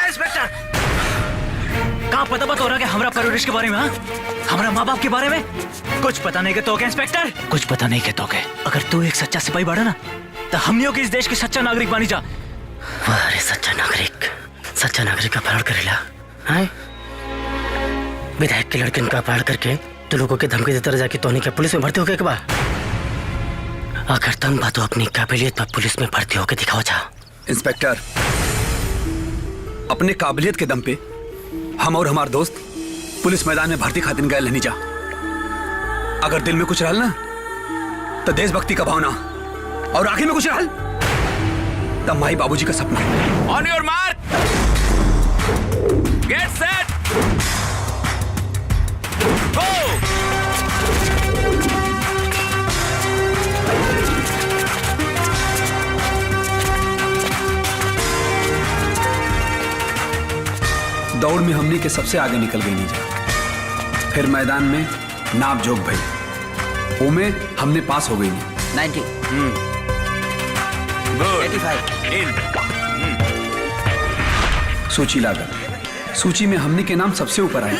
इंस्पेक्टर कहाँ पता बता हो रहा है हमारा परवरिश के बारे में? हमारा माँ बाप के बारे में कुछ पता नहीं के तो क्या इंस्पेक्टर? कुछ पता नहीं के तो क्या? अगर तू एक सच्चा सिपाही बाड़ा ना तो हमनियों के इस देश के सच्चा नागरिक बनी जा। अरे सच्चा नागरिक का अपहरण करेला है? विधायक के लड़के का अपहरण करके तो लोगों के धमकी देता रह जाके तो क्या पुलिस में भर्ती हो गए के बाद? अगर तुम बातों अपनी काबिलियत पर पुलिस में भर्ती होकर दिखाओ जा। इंस्पेक्टर अपने काबिलियत के दम पे हम और हमारे दोस्त पुलिस मैदान में भर्ती खातिर गए नहीं जा। अगर दिल में कुछ रहल ना तो देशभक्ति का भावना, और आखिर में कुछ रहल तब माई बाबूजी का सपना। On your mark, get set, go. दौड़ में हमनी के सबसे आगे निकल गई नीजा। फिर मैदान में नाप जोक भई, ओमे हमने पास हो गई नहीं। 90 गुड 85 इन। सूची लागल, सूची में हमनी के नाम सबसे ऊपर आए।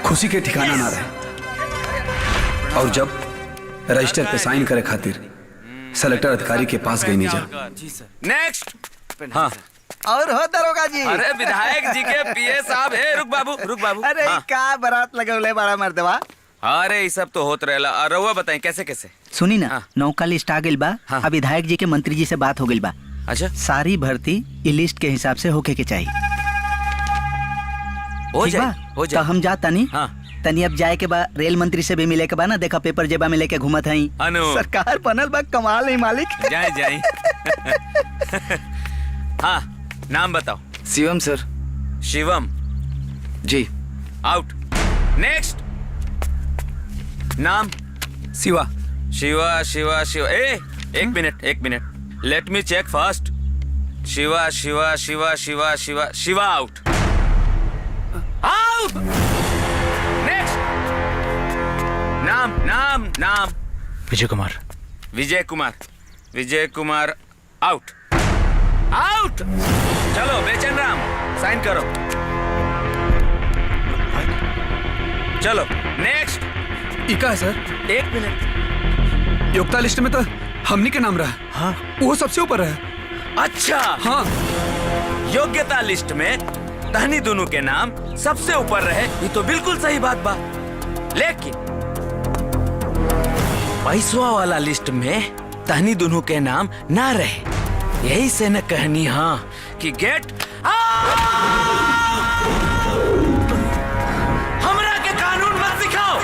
खुशी के ठिकाना ना रहे। और जब रजिस्टर पे साइन करे खातिर सेलेक्टर अधिकारी के पास गई नीजा। नेक्स्ट। हाँ और हो दरोगा जी। अरे विधायक जी के पीए साहब है। रुक बाबू अरे हाँ। का बारात लगौले बड़ा मर्दवा। अरे ये सब तो होत रहेला। और रहुआ बताएं कैसे? सुनी ना हाँ। नौका लिस्ट आ गइल बा। हाँ। अब विधायक जी के मंत्री जी से बात हो गइल बा। अच्छा सारी भर्ती ई लिस्ट के हिसाब से होके के चाहिए। हो ठीक बा? जाए हो तो जाए। हम जा तनी। हाँ। तनी अब जाए के बा रेल मंत्री से भी मिले के बा ना। देखा पेपर जेबा में लेके घूमत हई। अनु। सरकार बनल बा, कमाल नहीं मालिक। जाए हाँ नाम बताओ। Shivam sir. Shivam ji. Out. Next. नाम शिवा। शिवा एक minute let me check first. Shiva out. Next. नाम विजय कुमार आउट। चलो बेचन राम साइन करो। चलो नेक्स्ट। इका है सर। एक मिनट। योग्यता लिस्ट में तो हमनी के नाम रहा। हाँ वो सबसे ऊपर है। अच्छा हाँ योग्यता लिस्ट में तहनी दोनों के नाम सबसे ऊपर रहे, ये तो बिल्कुल सही बात बा। लेकिन पैसवा वाला लिस्ट में तहनी दोनों के नाम ना रहे, यही से न कहनी हाँ कि गेट हमरा के कानून मत सिखाओ,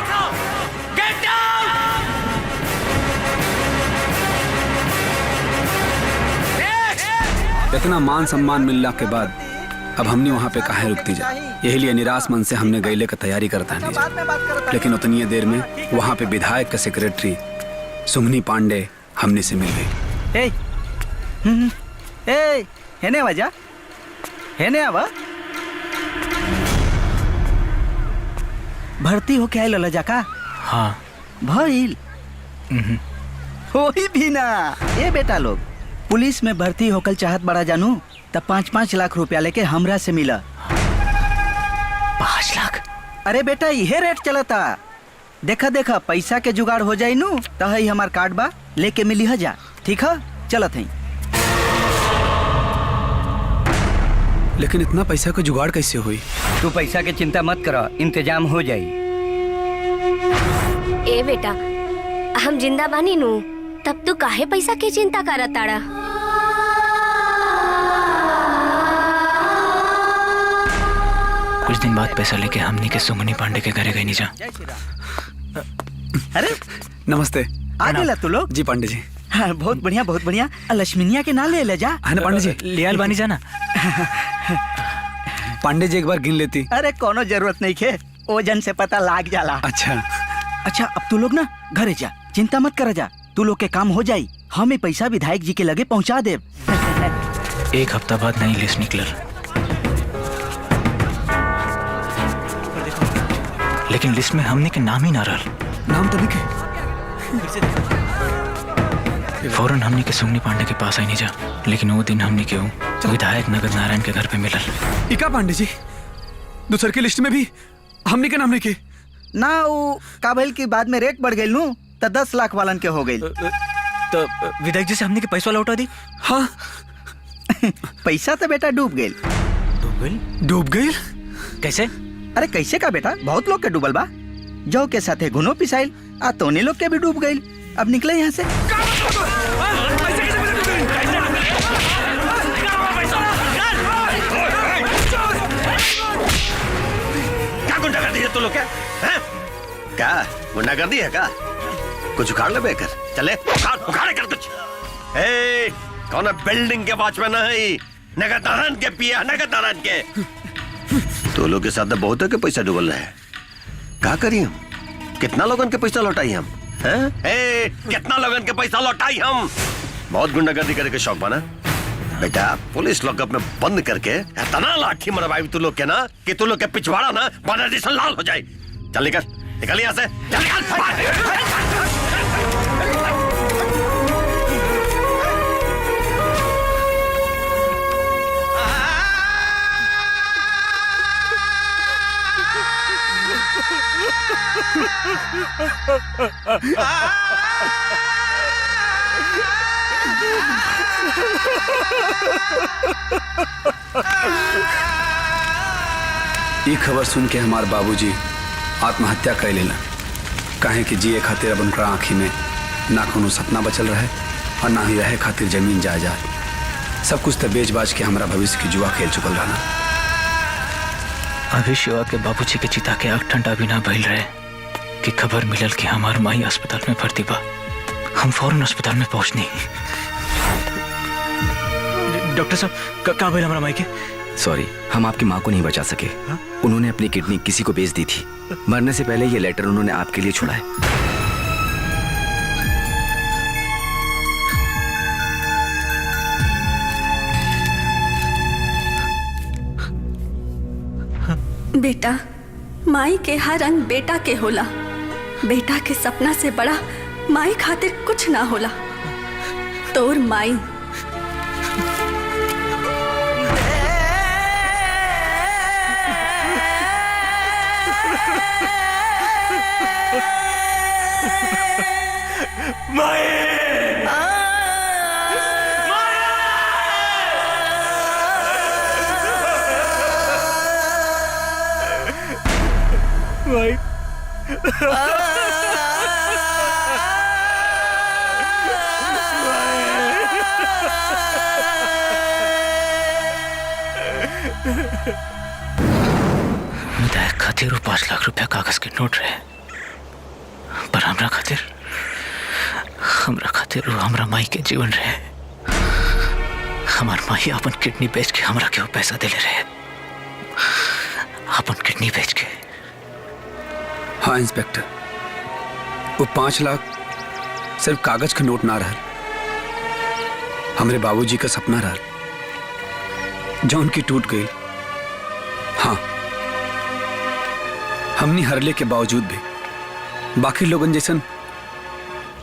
गेट आउट। इतना मान सम्मान मिलने के बाद अब हमने वहाँ पे काहे रुकती जा, यही लिए निराश मन से हमने गईले का तैयारी करता नहीं जा। लेकिन उतनी देर में वहाँ पे विधायक का सेक्रेटरी सुमनी पांडे हमने से मिल गई। हेने वजह हेने आवा भर्ती हो के आइल लजा का? हाँ भइल होई भी ना। ए बेटा लोग पुलिस में भर्ती होकर चाहत बड़ा जानू तब 5-5 लाख रुपया लेके हमरा से मिला। 5 लाख? अरे बेटा यह रेट चलता। देखा देखा पैसा के जुगाड़ हो जाई नू तो है हमार कार्ड बा लेके मिली जा। ठीक है चलत है। लेकिन इतना पैसा का जुगाड़ कैसे हुई? तू पैसा की चिंता मत करो, इंतजाम हो जाई। ए बेटा हम जिंदा बानी नू तब तू काहे पैसा की चिंता करत ताड़ा? कुछ दिन बाद पैसा लेके हमनी के सुमनी पांडे के घरे गई नहीं जा। अरे नमस्ते। आ गेला तू लोग? जी पांडे जी। हाँ, बहुत बढ़िया बहुत बढ़िया। लक्ष्मीनिया के ना ले जा। है ना पांडे जी? लियाल बानी जाना। पांडे जी एक बार गिन लेती। अरे कोनो जरूरत नहीं खे, ओजन से पता लाग जाला। अच्छा अब तू लोग ना घरे जा, चिंता मत कर जा। तू लोग के काम हो जाई, हमें पैसा विधायक जी के लगे पहुंचा दे। 1 हफ्ता बाद नई लिस्ट निकलल, लेकिन लिस्ट में हमने के नाम ही ना रहल। नाम तभी के फौरन हमने के सुमनी पांडे के पास आई नहीं जा। लेकिन वो दिन हमने के विधायक नगद नारायण के घर पे मिलल। इका पांडे जी दूसर की लिस्ट में भी हमने के नाम लिखे ना। वो काबिल की बाद में रेट बढ़ गई नू तो 10 लाख वालन के हो गई। तो विधायक जी से हमने के पैसा लौटा दी। हाँ पैसा तो बेटा डूब गई। डूब गई कैसे? अरे कैसे का बेटा, बहुत लोग के डूबल बा। जौ के साथे घुनो पिसाइल आ तोनी लोग के भी डूब गई। अब निकले यहाँ से। क्या गुंडागर्दी है तू लोग? क्या गुंडागर्दी है क्या? कुछ उखाड़ ले बेकर। चले उखाड़ कर कुछ। कौन बिल्डिंग के वॉचमैन है? नगद नारायण के पिया, नगद नारायण के। तो लोग के साथ बहुत है कि पैसा डुबल रहा है। क्या करिए हम? कितना लोगन के पैसा लौटाई हम? कितना लोगन के पैसा लौटाई हम? बहुत गुंडागर्दी करे के शौक बना बेटा। पुलिस लॉकअप में बंद करके इतना लाठी मरवाई तू लोग के ना कि तू लोग के पिछवाड़ा ना बना जैसा लाल हो जाए। चल निकल यहाँ से, चल निकल। ये खबर सुन के हमारे बाबूजी आत्महत्या कर लेना। काहे कि जिए खातिर अब उनका आँखी में ना कोनो सपना बचल रहे और ना ही रहे खातिर जमीन जायदाद। सब कुछ तो बेच बाज के हमारा भविष्य की जुआ खेल चुकल रहना। अभी शिवा के बाबूजी के चिता के आग ठंडा भी ना भइल रहे कि खबर मिलल कि हमार माई अस्पताल में भर्ती बा। हम फौरन अस्पताल में पहुंचनी। डॉक्टर साहब का भइल हमारा माई के? सॉरी, हम आपकी माँ को नहीं बचा सके। उन्होंने अपनी किडनी किसी को बेच दी थी। मरने से पहले ये लेटर उन्होंने आपके लिए छोड़ा है। बेटा माई के हर अंग बेटा के होला। बेटा के सपना से बड़ा माई खातिर कुछ ना होला। तोर माई भाई विधायक खातिर 5 लाख रुपया कागज के नोट रहे, पर हमरा खातिर वो हमरा माई के जीवन रहे। हमार माई अपन किडनी बेच के हमरा के वो पैसा देले रहे, अपन किडनी बेच के। हाँ इंस्पेक्टर, वो 5 लाख सिर्फ कागज का नोट ना रहा, हमरे बाबूजी का सपना रहा जो उनकी टूट गई। हाँ, हमने हरले के बावजूद भी बाकी लोगन जैसन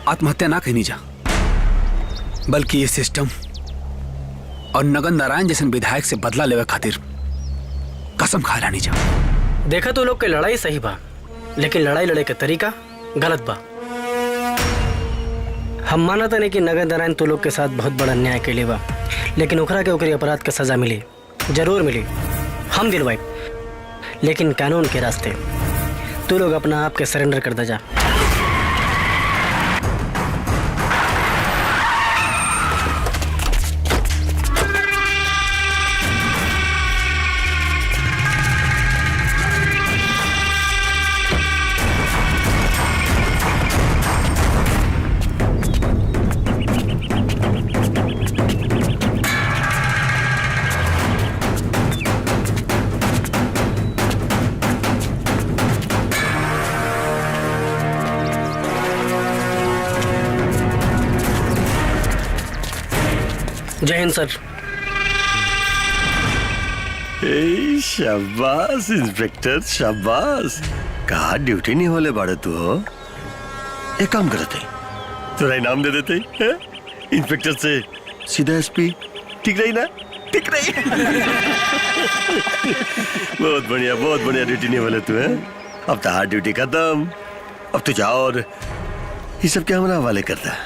आत्महत्या ना कहनी जा, बल्कि ये सिस्टम और नगन नारायण जैसन विधायक से बदला लेवे खातिर कसम खा लानी जा। देखा तो लोग के लड़ाई सही बा, लेकिन लड़ाई लड़े का तरीका गलत बा। हम मानता नहीं कि नगन नारायण तो लोग के साथ बहुत बड़ा अन्याय के लिए बा, लेकिन ओकरा के ओकरी अपराध का सजा मिली, जरूर मिली, हम दिलवाई। लेकिन कानून के रास्ते तू लोग अपना आप के सरेंडर कर दे जा। जय हिंद सर। शाबाश इंस्पेक्टर शाबाश। कहा ड्यूटी नहीं होले बाड़े तू हो। एक काम करते तेरा इनाम दे देते है? इंस्पेक्टर से सीधा एसपी। ठीक रही ना? ठीक रही। बहुत बढ़िया ड्यूटी नहीं होले तू है। अब तो हार्ड ड्यूटी खत्म, अब तो जाओ और ये सब क्या हमारा हवाले करता।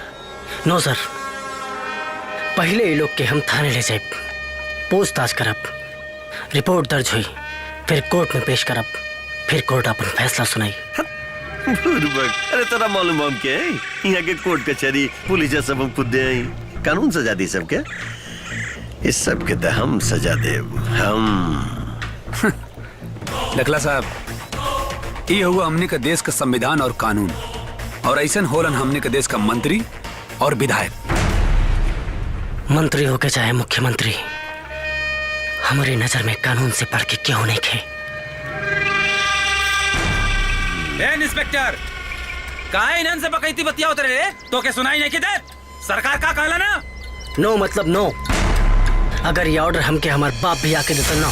नो सर, पहले ये लोग के हम थाने ले जाए, पूछताछ करब, रिपोर्ट दर्ज हुई, फिर कोर्ट में पेश करब, फिर कोर्ट अपन फैसला सुनाई। अरे तेरा मालूम हम के यहाँ के कोर्ट कचहरी पुलिस सब हम खुद दे कानून सजा दी सबके। इस सब के तो हम सजा दे हम। लखला साहब, ये हुआ हमने का देश का संविधान और कानून, और ऐसा होलन हमने का देश का मंत्री और विधायक। मंत्री होके चाहे मुख्यमंत्री, हमारी नजर में कानून से बढ़ के क्यों नहीं थे। इंस्पेक्टर, काहे इन्हन से बकैती बतिया उतरे रे? तो के सुनाई नहीं किधर? सरकार का कहला ना? नो मतलब नो। अगर ये ऑर्डर हमके हमार बाप भी आके देता ना,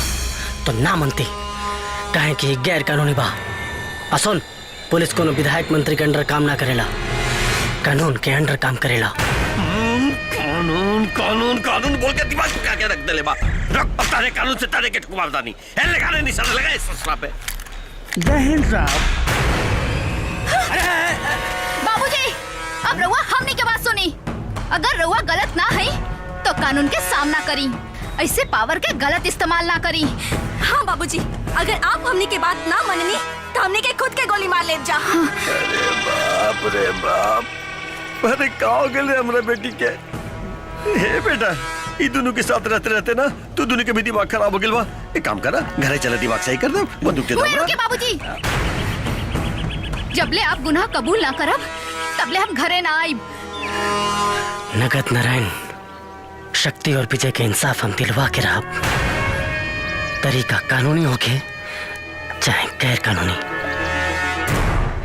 तो ना मनती, कहे कि गैर कानूनी बा। असुन, पुलिस को विधायक मंत्री के अंडर काम ना करेला, कानून के अंडर काम करेला। कानून कानून कानून बोल के दिमाग क्या क्या रख दे ले बा। रख तारे कानून से तारे के ठुकमारदा नहीं है। लगाने निशाना लगा इस ससुरा पे। जय हिंद साहब। बाबूजी, अब रउआ हमनी के बात सुनी। अगर रउआ गलत ना है तो कानून के सामना करी, ऐसे पावर के गलत इस्तेमाल ना करी। हाँ बाबूजी, अगर आप हमनी के बात ना मननी तो हमनी के खुद के गोली मार ले जा। बाप रे बाप, अरे का हो गए हमरा बेटी के। हे बेटा, ये दोनों के साथ रहते रहते ना तो दोनों के भी दिमाग खराब हो गया बा। एक काम करा, घरे चला दिमाग सही कर दो, बंदूक दे दो। रुके बाबूजी, जबले आप गुनाह कबूल ना करब तबले हम घरे ना आइब। नगद नारायण, शक्ति और विजय के इंसाफ हम दिलवा के रहब। तरीका कानूनी होके चाहे गैर कानूनी।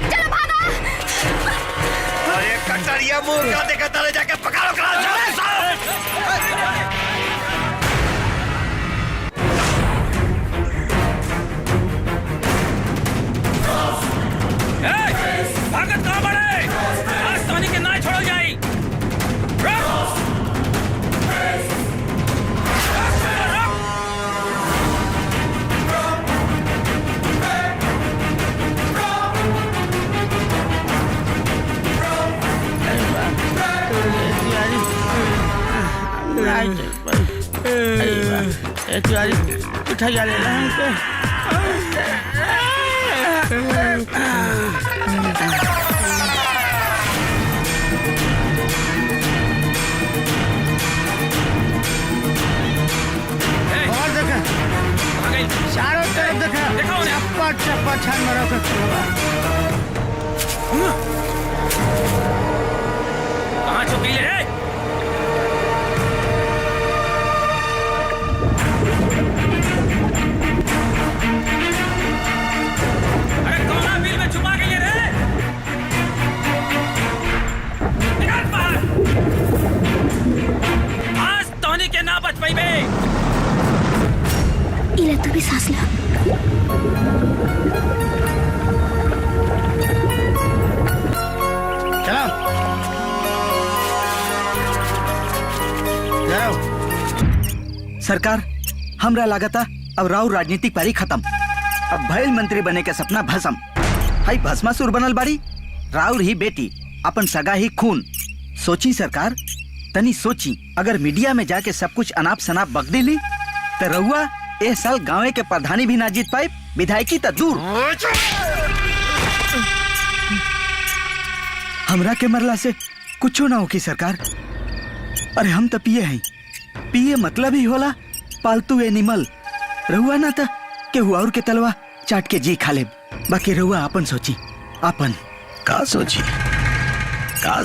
चलो भागा। अरे कटरिया मुंह का देखा तारे जाके पकड़ो करा। भागत कहाँ बढ़े? आज सोनी के ना छोड़ो जाई। उठा जा लेना हमको। छान मारा ओकर छोड़वा। कहाँ छुप गई रे? अरे कौना बिल में छुपा गई रे? निकाल बाहर। आज तोहनी के ना बच पाई बे। इला तू भी सांस ला। चलो जाओ। सरकार, हमरा लागता अब राव राजनीतिक पारी खत्म। अब भैल मंत्री बने के सपना भस्म। हाई भस्मासुर बनल बाड़ी राउर ही बेटी, अपन सगा ही खून। सोची सरकार, तनी सोची, अगर मीडिया में जाके सब कुछ अनाप शनाप बक दिली तो रउआ ए साल गाँव के प्रधानी भी ना जीत पाए, विधायकी तो दूर। हमरा के मरला से कुछो ना होगी सरकार। अरे हम तो पिए हैं, पिए मतलब ही होला पालतू एनिमल। रहुआ ना था केहू और के तलवा चाट के जी खा ले। बाकी रहुआ अपन सोची, अपन का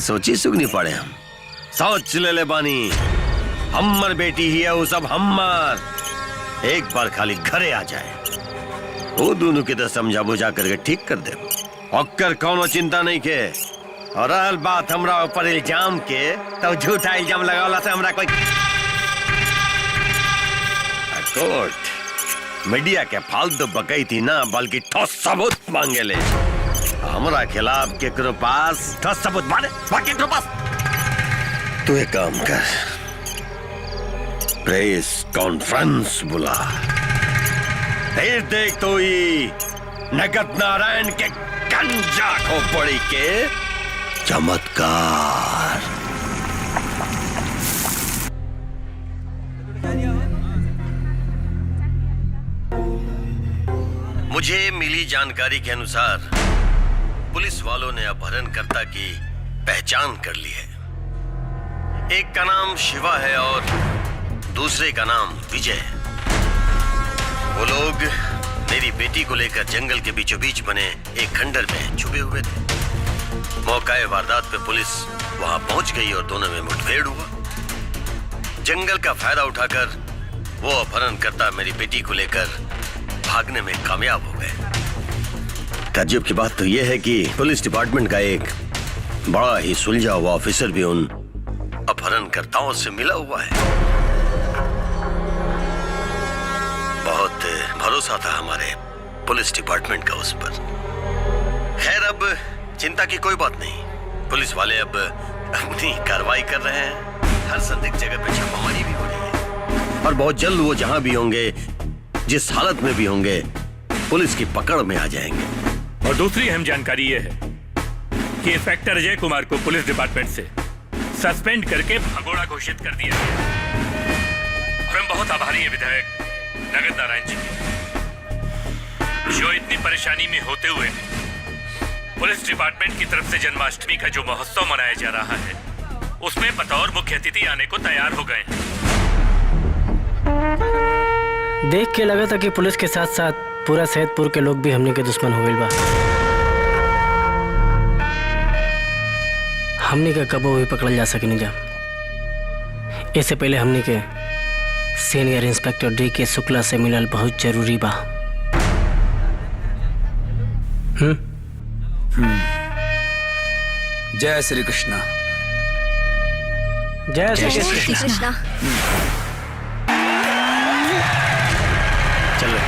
सोची सुगनी पड़े। हम सोच ले बानी, हम्मर बेटी ही है वो सब हम्मर। एक बार खाली घरे आ जाए, वो दोनों के तो समझा बुझा करके ठीक कर दे। ओकर कौनो चिंता नहीं के। और रहल बात हमरा ऊपर इल्जाम के, तो झूठा इल्जाम लगावला से हमरा कोई कोर्ट मीडिया के फालतू बकई थी ना, बल्कि ठोस सबूत मांगे ले। हमरा खिलाफ केकरो पास ठोस सबूत माने, बाकी केकरो पास। तू एक काम कर, प्रेस कॉन्फ्रेंस बुला, फिर देख तो ही नगद नारायण के गंजा खोपड़ी के चमत्कार। मुझे मिली जानकारी के अनुसार पुलिस वालों ने अपहरणकर्ता की पहचान कर ली है। एक का नाम शिवा है और दूसरे का नाम विजय। वो लोग मेरी बेटी को लेकर जंगल के बीचों बीच बने एक खंडर में छुपे हुए थे। मौका वारदात पे पुलिस वहां पहुंच गई और दोनों में मुठभेड़ हुआ। जंगल का फायदा उठाकर वो अपहरणकर्ता मेरी बेटी को लेकर भागने में कामयाब हो गए। ताज्जुब की बात तो यह है कि पुलिस डिपार्टमेंट का एक बड़ा ही सुलझा हुआ ऑफिसर भी उन अपहरणकर्ताओं से मिला हुआ है। बहुत भरोसा था हमारे पुलिस डिपार्टमेंट का उस पर। खैर, अब चिंता की कोई बात नहीं। पुलिस वाले अब अपनी कार्रवाई कर रहे हैं। हर संदिग्ध जगह पे छापामारी भी हो रही है और बहुत जल्द वो जहां भी होंगे, जिस हालत में भी होंगे, पुलिस की पकड़ में आ जाएंगे। और दूसरी अहम जानकारी यह है कि इंस्पेक्टर अजय कुमार को पुलिस डिपार्टमेंट से सस्पेंड करके भगोड़ा घोषित कर दिया गया। और हम बहुत आभारी हैं विधायक नगद नारायण जी के, जो इतनी परेशानी में होते हुए पुलिस डिपार्टमेंट की तरफ से जन्माष्टमी का जो महोत्सव मनाया जा रहा है, उसमें बतौर मुख्य अतिथि आने को तैयार हो गए हैं। देख के लगा था कि पुलिस के साथ साथ पूरा सैदपुर के लोग भी हमने के दुश्मन हो गए बा। हमने का कबो भी पकड़ल जा सके नहीं जा। इससे पहले हमने के सीनियर इंस्पेक्टर D.K. शुक्ला से मिलल बहुत जरूरी बा। जय श्री कृष्णा। जय श्री कृष्णा। चलो।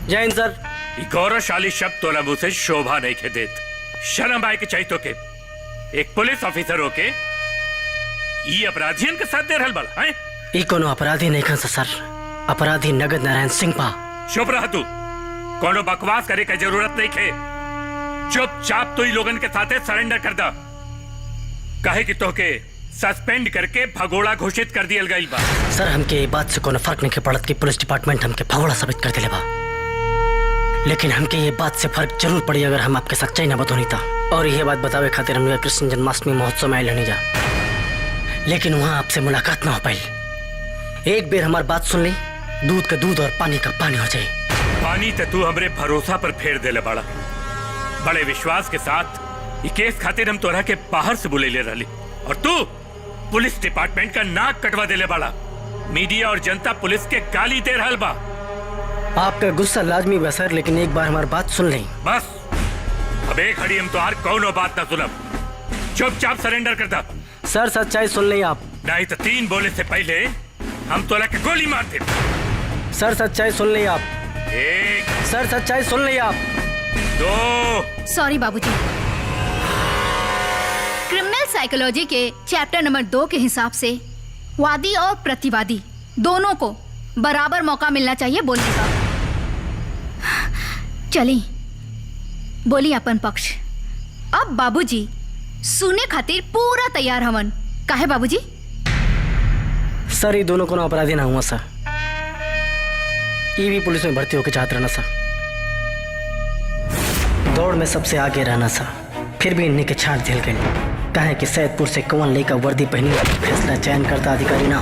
जय हिंद सर। गौरवशाली शब्द तोला मुंह से शोभा नहीं खे देत। शर्म आए के चाहिए तो के एक पुलिस ऑफिसर होके ये अपराधियन के साथ दे रहल बल हैं? ई कोनो अपराधी नहीं खन सर। अपराधी नगद नारायण सिंह बा। चुप रह तू। कोनो बकवास करे का जरूरत नहीं खे। चुपचाप तो ही लोगन के साथे सरेंडर कर दा। काहे कि तो के सस्पेंड करके भगोड़ा घोषित कर दिया गई बा। सर हमके ये बात से कोनो फर्क नहीं पड़त कि पुलिस डिपार्टमेंट हमके भगोड़ा साबित कर दिले बा, लेकिन हमके ये बात से फर्क जरूर पड़ी अगर हम आपके सच्चाई न बतौनी था। और ये बात बतावे खातिर हम कृष्ण जन्माष्टमी महोत्सव में आए नहीं जा, लेकिन वहाँ आपसे मुलाकात ना हो पाई। एक बेर हमारी बात सुन ली, दूध का दूध और पानी का पानी हो जाए। पानी तो तू हमरे भरोसा पर फेर देले बड़ा। बड़े विश्वास के साथ ये केस खातिर हम तोरा के बाहर से बुले ले रही, और तू पुलिस डिपार्टमेंट का नाक कटवा देले बड़ा। मीडिया और जनता पुलिस के गाली दे रहल बा। आपका गुस्सा लाजमी बा सर, लेकिन एक बार हमारी बात सुन लें। बस अब एक घड़ी हम तोहार कौनो बात ना सुनब। चुपचाप सरेंडर करता। सर सच्चाई सुन लें आप, नहीं तो 3 बोले से पहले हम तोला के गोली मार दे। सर सच्चाई सुन लें आप। 1 सर सच्चाई सुन लें आप। 2 सॉरी बाबूजी। क्रिमिनल साइकोलॉजी के चैप्टर नंबर 2 के हिसाब से वादी और प्रतिवादी दोनों को बराबर मौका मिलना चाहिए बोलने का। चली बोली अपन पक्ष। अब बाबूजी सुने खातिर पूरा तैयार हवन। काहे बाबूजी? सर ये दोनों को अपराधी ना हुआ सर, ये भी पुलिस में भर्ती होकर चाहते रहना सर, दौड़ में सबसे आगे रहना सर, फिर भी इन्हीं के छाट झेल गए। कहे कि सैदपुर से कौन लेकर वर्दी पहनी फैसला चयन करता अधिकारी ना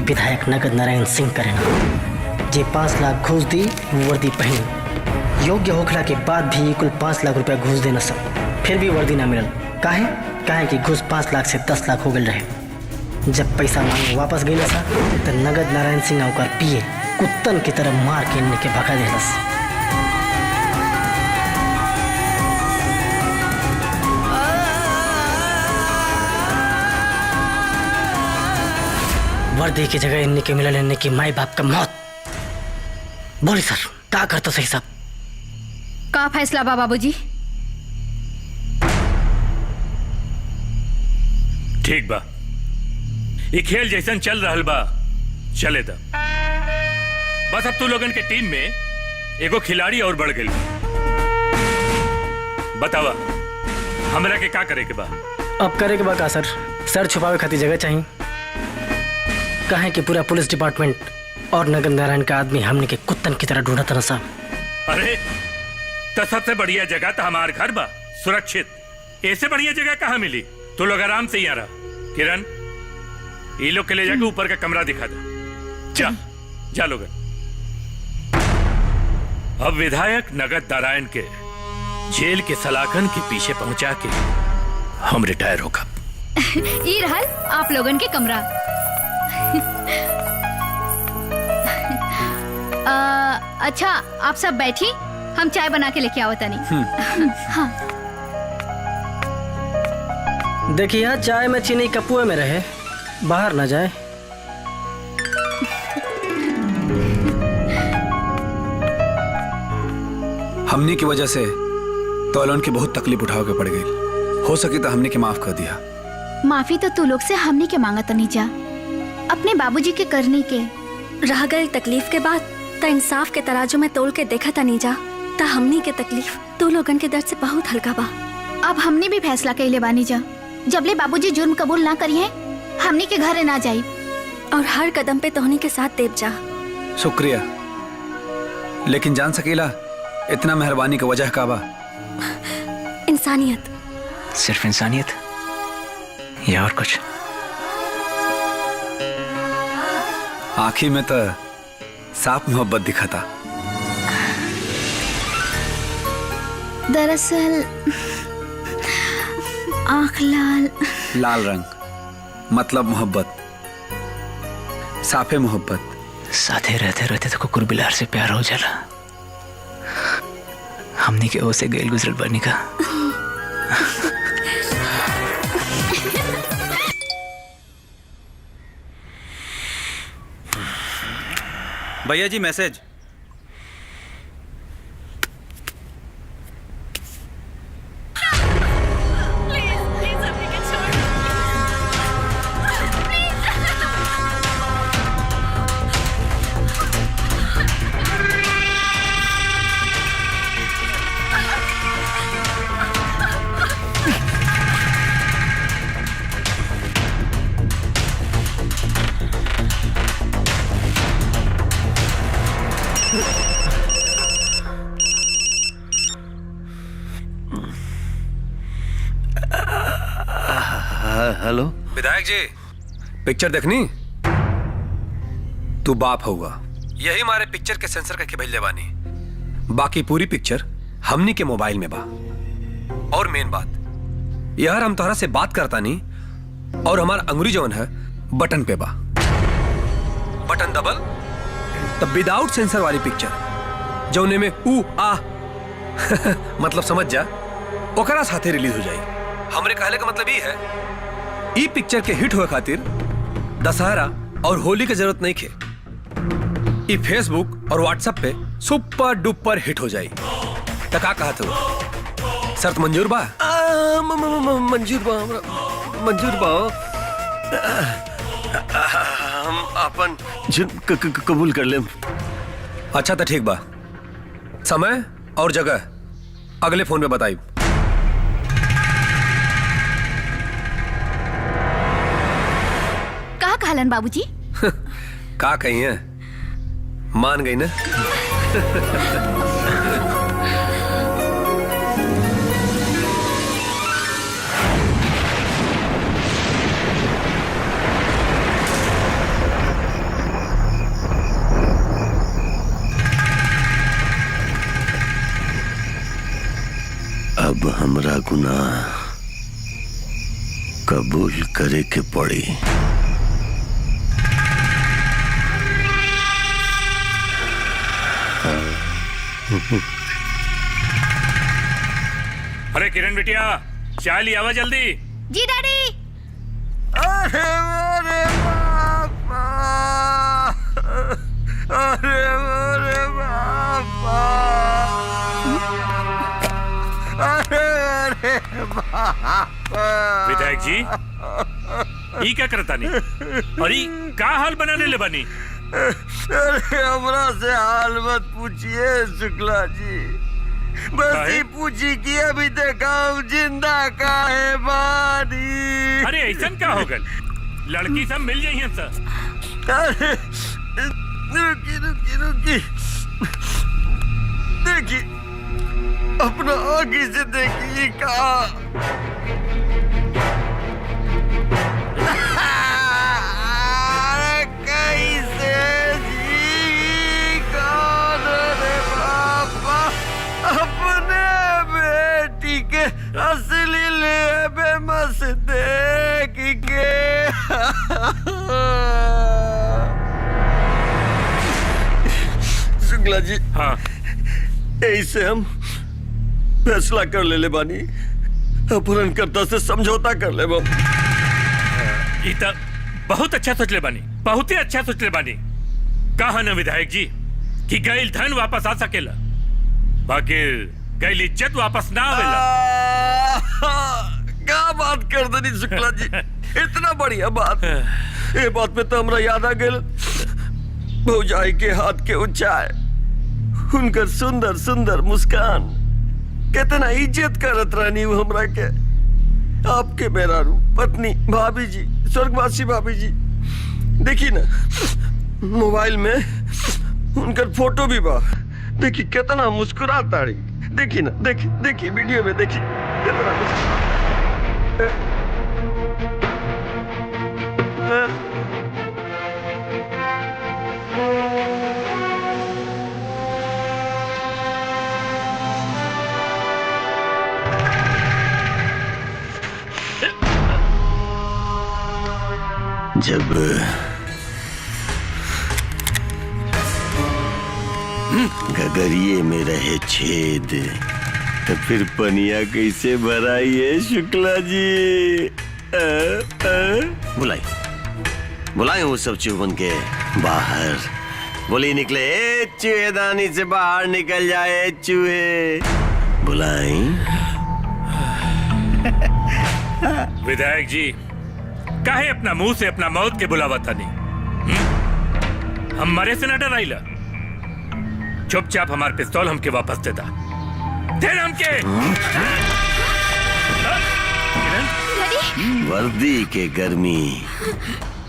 विधायक नगद नारायण सिंह करे ना। जे 5 लाख घूस दी वो वर्दी पहनी, योग्य होखला के बाद भी कुल 5 लाख रुपया घूस देना सब, फिर भी वर्दी ना मिलल। काहे कि घूस 5 लाख से 10 लाख हो गए रहे। जब पैसा मांगे वापस गई सा तो नगद नारायण सिंह होकर पिए कुत्तन की तरह मार के इनके के भगा देलस। वर्दी की जगह इन्हीं के मिलल इन्हीं की माई बाप का मौत। बोली सर क्या करता सही साहब? का फैसला बा बाबूजी? ठीक बा, ये खेल जैसन चल रहल बा चले दा। बस अब तू लोगन के टीम में एगो खिलाड़ी और बढ़ गई। बतावा हमरा के का करे के बा? अब करे के बा का सर? सर छुपावे खातिर जगह चाहिए। कहे कि पूरा पुलिस डिपार्टमेंट और नगद नारायण का आदमी हमने के कुत्तन की तरह ढूंढा था साहब। अरे तो सबसे बढ़िया जगह तो हमार घर बा, सुरक्षित। ऐसे बढ़िया जगह कहाँ मिली? तू लोग आराम से ही आ रहा। किरण ये लोग के ले जाके ऊपर का कमरा दिखा दे। जा जा लोग। अब विधायक नगद नारायण के जेल के सलाखन के पीछे पहुंचा के हम रिटायर होगा। ये रहल आप लोगन के कमरा। अच्छा आप सब बैठी, हम चाय बना के लेके आवत नहीं। हाँ। देखिए चाय में चीनी कपुए में रहे, बाहर ना जाए। हमने की वजह से तौलन की बहुत तकलीफ उठाव के पड़ गई। हो सके तो हमने के माफ कर दिया। माफी तो तू लोग से हमने के मांगत नहीं जा, अपने बाबूजी के करने के। रह गई तकलीफ के बाद त इंसाफ के तराजू में तोल के देखा था नहीं जा, ता हमनी के तकलीफ तू लोगन के दर्द से बहुत हल्का बा। अब हमने भी फैसला कैले बानी जा, जबले बाबूजी जुर्म कबूल ना करिए हमनी के घरे ना जाई, और हर कदम पे तोहनी के साथ देव जा। शुक्रिया, लेकिन जान सकेला इतना मेहरबानी का वजह का बा? इंसानियत। सिर्फ इंसानियत या और कुछ? आँखी में तो साफ मोहब्बत दिखा था। दरअसल आँख लाल रंग मतलब मोहब्बत, साफे मोहब्बत। साथे रहते रहते तो कुकुर बिलार से प्यार हो जाला। हमने के ओसे गेल गुजरल बनी का। भैया जी मैसेज। जी पिक्चर देखनी तू बाप होगा यही हमारे पिक्चर के सेंसर करके भेज ले बानी बाकी पूरी पिक्चर हमनी के मोबाइल में बा और मेन बात यार हम तोहरा से बात करता नहीं और हमारा अंगुली जवन है बटन पे बा बटन दबल तब विदाउट सेंसर वाली पिक्चर जौने में ऊ आ मतलब समझ जा ओकरा साथे रिलीज हो जाई हमरे कहले का मतलब ये है ई पिक्चर के हिट होए खातिर दशहरा और होली की जरूरत नहीं खे ई फेसबुक और व्हाट्सएप पे सुपर डुपर हिट हो जाई तो का कहत हो शर्त मंजूर बा मंजूर बा हमरा मंजूर बा हम अपन कबूल कर लेम अच्छा तो ठीक बा समय और जगह अगले फोन पे बताई कहा कहलन बाबूजी? का कही है मान गई ना अब हमरा गुनाह कबूल करे के पड़ी अरे किरण बिटिया चाय ली आवा जल्दी। जी डैडी। अरे अरे बापा अरे अरे बापा अरे अरे बापा विधायक जी ई क्या करता नहीं और ई का हाल बनाने ले बनी? अरे हमरा से हाल मत पूछिए शुक्ला जी बस ही पूछी कि अभी तक हम जिंदा काहे बानी। अरे ऐसा क्या हो गल लड़की सब मिल जाइए सर। अरे रुकी रुकी रुकी देखिए अपना आगे से देखिए कहा कैसे जी कौन रे बापा अपने बेटी के असली लेबे मस देख के शुक्ला जी हाँ ऐसे हम फैसला कर ले बानी अपहरणकर्ता से समझौता कर ले ई त बहुत अच्छा सोच ले बानी बहुत ही अच्छा सोच ले बानी। कहा ना विधायक जी कि गैल धन वापस आ सकेला बाकी गैल इज्जत वापस ना आवेला। क्या बात कर देनी शुक्ला जी इतना बढ़िया बात ये बात पे तो हमरा याद आ गेल भौजाई के हाथ के ऊंचाई उनकर सुंदर सुंदर मुस्कान कितना इज्जत करत रहनी वो हमरा के आपके मेहरारू पत्नी भाभी जी स्वर्गवासी भाभी जी देखी ना मोबाइल में उनकर फोटो भी बा देखी कितना मुस्कुराता रही देखी ना देखी देखी वीडियो में देखी कितना जब गगरिये में रहे छेद तो फिर पनिया कैसे भराई है शुक्ला जी? बुलाई बुलाई वो सब चुभन के बाहर बोली निकले ए चूहेदानी से बाहर निकल जाए चूहे बुलाई। विधायक जी काहे अपना मुंह से अपना मौत के बुलावा था नहीं हम मरे से न डराइला चुपचाप हमारे पिस्तौल हमके वापस देता देना हमके। वर्दी के गर्मी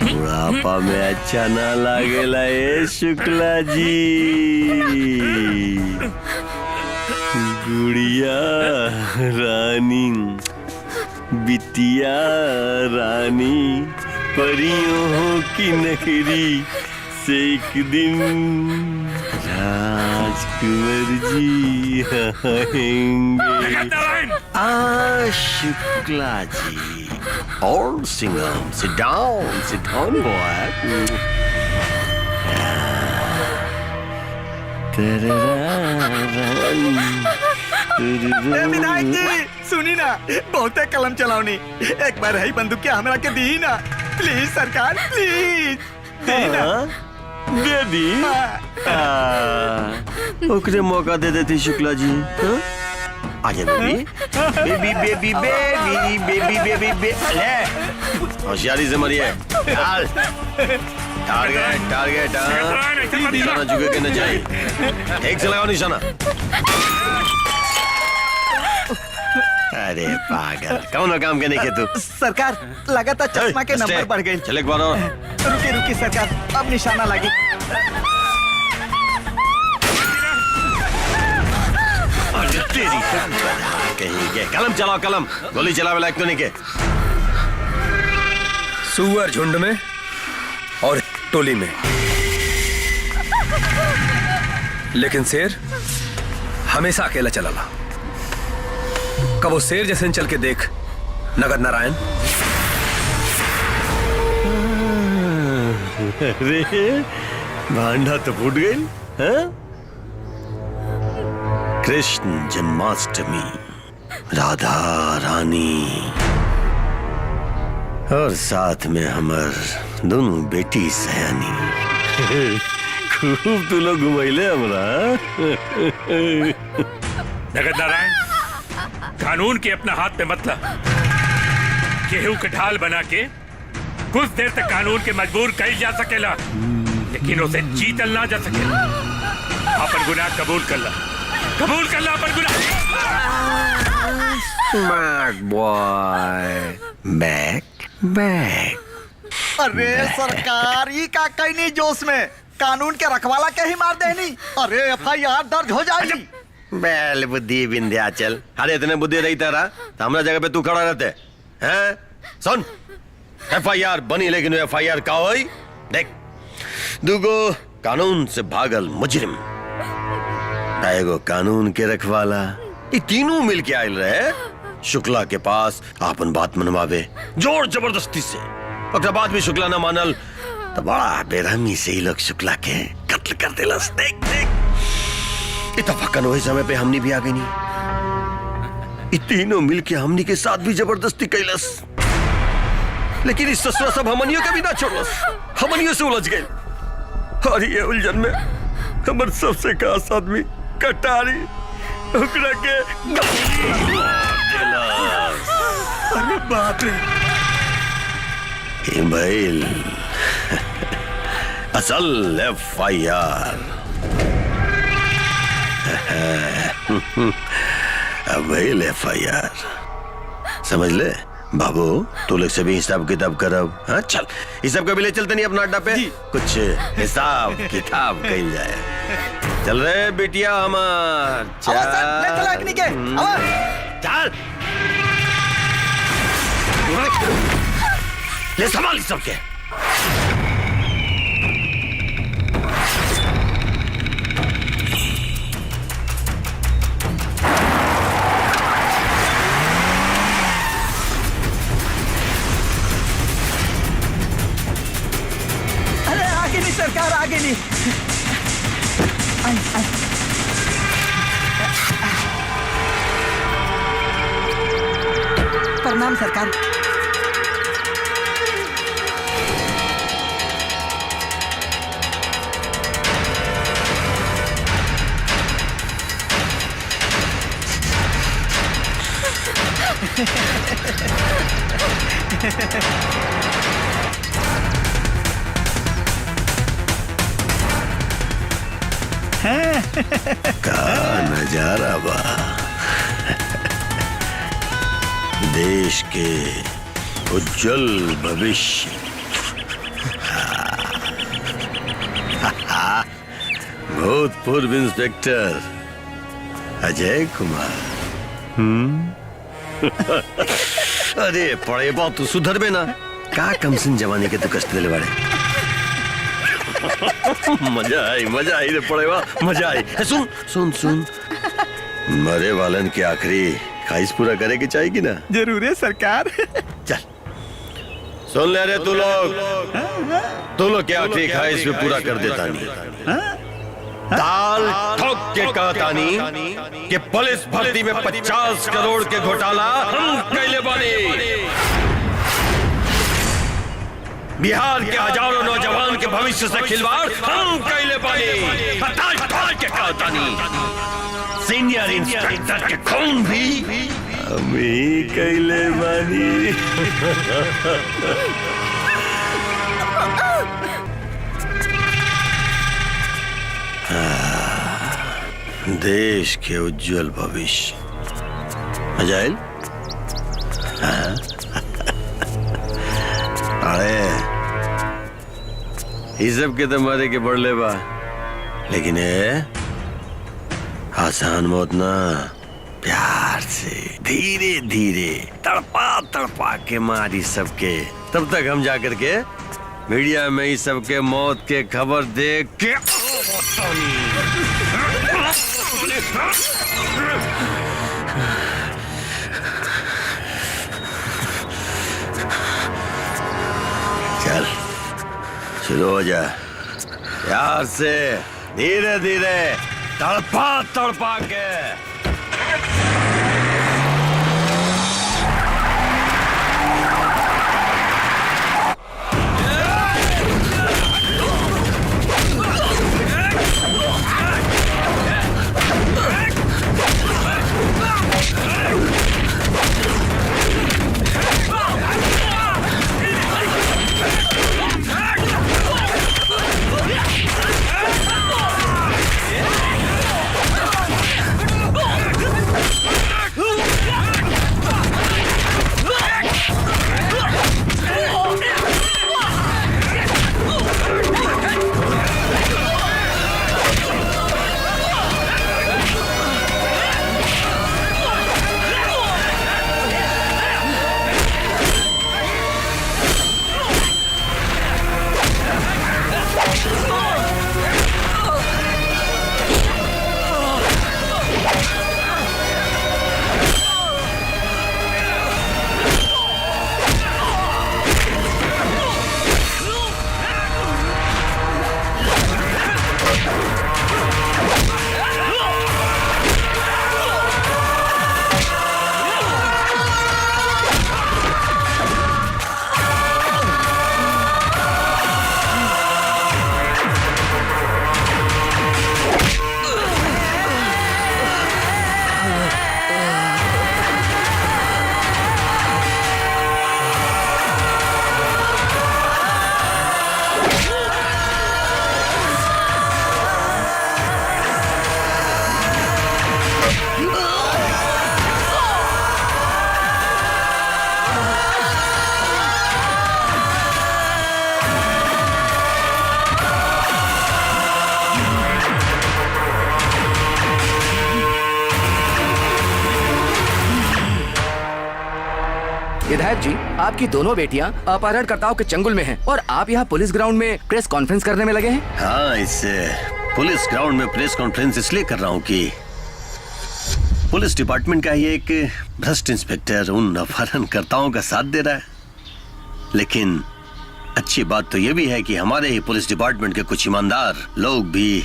बुढ़ापा में अच्छा ना लागेला ए शुक्ला जी। गुड़िया रानी बिटिया रानी परियों की नगरी से एक दिन राजकुंवर जी आएंगे। शुक्ला जी और सिंघम, sit down boy। विधायक जी सुनी ना, बहुते कलम चलावनी, एक बार है बंदूक के हमरा के दी ना प्लीज सरकार, प्लीज दी ना। दे दी। ओकरे मौका दे देती शुक्ला जी। आजा baby baby baby baby baby baby बे ले होशियारी से मरिए। टारगेट टारगेट निशाना झुके के न जाए। एक से लगाओ निशाना। अरे पागल, कौन काम के नहीं के तू? सरकार लगातार चश्मा के नंबर बढ़ गए। चल एक बार और। रुकी रुकी सरकार, अब निशाना लगी। तेरी कहीं के कलम चलाओ, कलम गोली चलावे लायक तो नहीं के। सुअर झुंड में और टोली में, लेकिन शेर हमेशा अकेला चला। कब वो शेर जैसे चल के देख नगद नारायण। अरे भांडा तो फूट गई। कृष्ण जन्माष्टमी, राधा रानी और साथ में हमर दोनों बेटी सयानी। खूब तू लोग घुमैले हमरा। नगद नारायण, कानून के अपना हाथ में मतलब केहू के ढाल बना के कुछ देर तक कानून के मजबूर कईल जा सकेला, लेकिन उसे जीतल ना जा सकेला। अपन गुनाह कबूल कर ला, कबूल कर ला अपन गुनाह। Smart boy, bank bank. अरे सरकार ये का कहीं नहीं जोश में, कानून के रखवाला के ही मार देनी। अरे FIR दर्ज हो जाएगी। बैल बुद्धि विंध्याचल, अरे इतने बुद्धि रही तेरा तो हमारा जगह पे तू खड़ा रहते हैं। सुन, FIR बनी लेकिन FIR का होई देख। दूगो कानून से भागल मुजरिम, एगो कानून के रखवाला, ये तीनों मिल के आयल रहे शुक्ला के पास आपन बात मनवावे जोर जबरदस्ती से। ओकरा बाद भी शुक्ला ना मानल तो बड़ा बेरहमी से ही लोग शुक्ला के कत्ल कर देलस। देख देख इतफाकन वही समय पे हमनी भी आ गई नहीं। ये तीनों मिलके हमनी के साथ भी जबरदस्ती कैलस, लेकिन इस ससुरा सब हमनियों के भी ना छोड़लस, हमनियों से उलझ गए। और ये उलझन में हमर सबसे खास आदमी कटारी ओकरा के अरे बाप रे। भइल असल FIR। भइल FIR, समझ ले बाबू। तू लोग से भी हिसाब किताब करब। हाँ चल, इस सब का भी ले चलते नहीं अपना अड्डा पे, कुछ हिसाब किताब कइल जाए। चल रहे बेटिया हमार, चल चल ले संभाल इस सबके। अरे आगे नहीं सरकार, आगे नहीं। प्रणाम सरकार। का नजारा बा। देश के उज्जवल भविष्य। भूतपूर्व इंस्पेक्टर अजय कुमार। अरे पढ़े बात तू सुधर बे ना, का कमसिन जवानी के तो कष्ट दिले बाड़े। मजा आई रे पड़ेवा, मजा आई। सुन सुन सुन, मरे वालन के आखिरी ख्वाहिश पूरा करे के चाहिए कि ना? जरूर है सरकार। चल सुन ले रे तू लोग के आखिरी ख्वाहिश भी पूरा कर देता नहीं। ताल ठोक के कहता नहीं कि पुलिस भर्ती में 50 करोड़ के घोटाला हम कैले बानी। बिहार के हजारों नौजवान के भविष्य से खिलवाड़ हम कैले बानी। ताल ठोक के कहता नहीं सीनियर इंस्पेक्टर के खून भी हम ही कैले बानी। देश के उज्जवल भविष्य। अजाइल अरे ये सब के तो मारे के बढ़ले बा, लेकिन आसान मौत ना, प्यार से धीरे धीरे तड़पा तड़पा के मारी सबके। तब तक हम जाकर के मीडिया में ही सबके मौत के खबर देख के चल शुरू हो जा, प्यार से धीरे धीरे तड़पा तड़पा के। विधायक जी, आपकी दोनों बेटियां अपहरणकर्ताओं के चंगुल में हैं और आप यहाँ पुलिस ग्राउंड में प्रेस कॉन्फ्रेंस करने में लगे हैं। हाँ, इससे पुलिस ग्राउंड में प्रेस कॉन्फ्रेंस इसलिए कर रहा हूँ कि पुलिस डिपार्टमेंट का ही एक भ्रष्ट इंस्पेक्टर उन अपहरणकर्ताओं का साथ दे रहा है। लेकिन अच्छी बात तो ये भी है कि हमारे ही पुलिस डिपार्टमेंट के कुछ ईमानदार लोग भी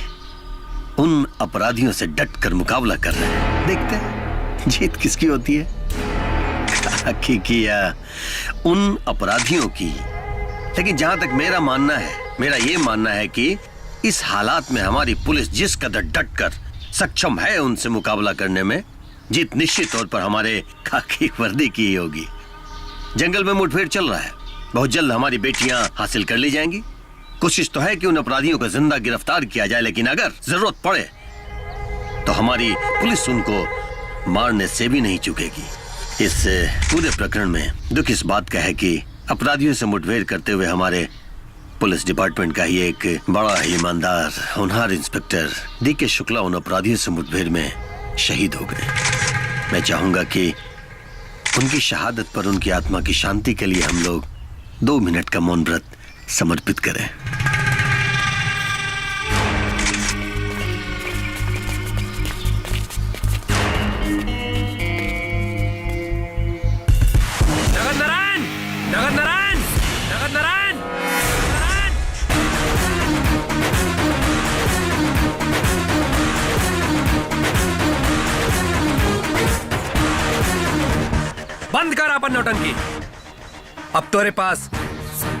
उन अपराधियों से डट कर मुकाबला कर रहे हैं। देखते हैं जीत किसकी होती है, की या उन अपराधियों की। लेकिन जहां तक मेरा ये मानना है कि इस हालात में हमारी पुलिस जिस कदर डट कर सक्षम है उनसे मुकाबला करने में, जीत निश्चित तौर पर हमारे खाकी वर्दी की ही होगी। जंगल में मुठभेड़ चल रहा है, बहुत जल्द हमारी बेटियां हासिल कर ली जाएंगी। कोशिश तो है कि उन अपराधियों को जिंदा गिरफ्तार किया जाए, लेकिन अगर जरूरत पड़े तो हमारी पुलिस उनको मारने से भी नहीं चूकेगी। इस पूरे प्रकरण में दुख इस बात का है कि अपराधियों से मुठभेड़ करते हुए हमारे पुलिस डिपार्टमेंट का ही एक बड़ा ही ईमानदार होनहार इंस्पेक्टर डीके शुक्ला उन अपराधियों से मुठभेड़ में शहीद हो गए। मैं चाहूंगा कि उनकी शहादत पर उनकी आत्मा की शांति के लिए हम लोग 2 मिनट का मौन व्रत समर्पित करें। नगद नारायण, नगद नारायण, नगद नारायण। बंद कर अपन नौटंकी। अब तोरे पास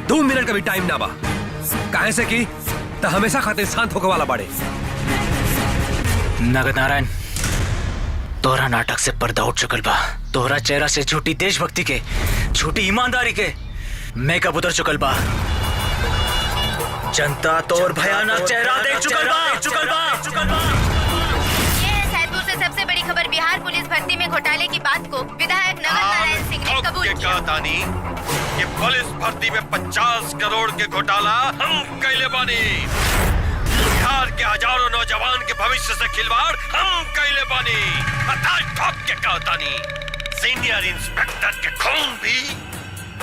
2 मिनट का भी टाइम ना बा। काहे से कि तो हमेशा खातिर शांत होके वाला बाड़े। नगद नारायण, तोहरा नाटक से पर्दा उठ चुकल बा। तोहरा चेहरा से झूठी देशभक्ति के, झूठी ईमानदारी के मेकअप उतर चुकल बा। जनता तोर भयानक चेहरा देख चुकल बा। ये है सैदपुर से सबसे बड़ी खबर। बिहार पुलिस भर्ती में घोटाले की बात को विधायक नगद नारायण सिंह ने कबूल किया। कि पुलिस भर्ती में 50 करोड़ के घोटाला हम कैले बानी। बिहार के हजारों नौजवान के भविष्य से खिलवाड़ हम कैले बानी। ठोक के कहतानी, सीनियर इंस्पेक्टर के खून भी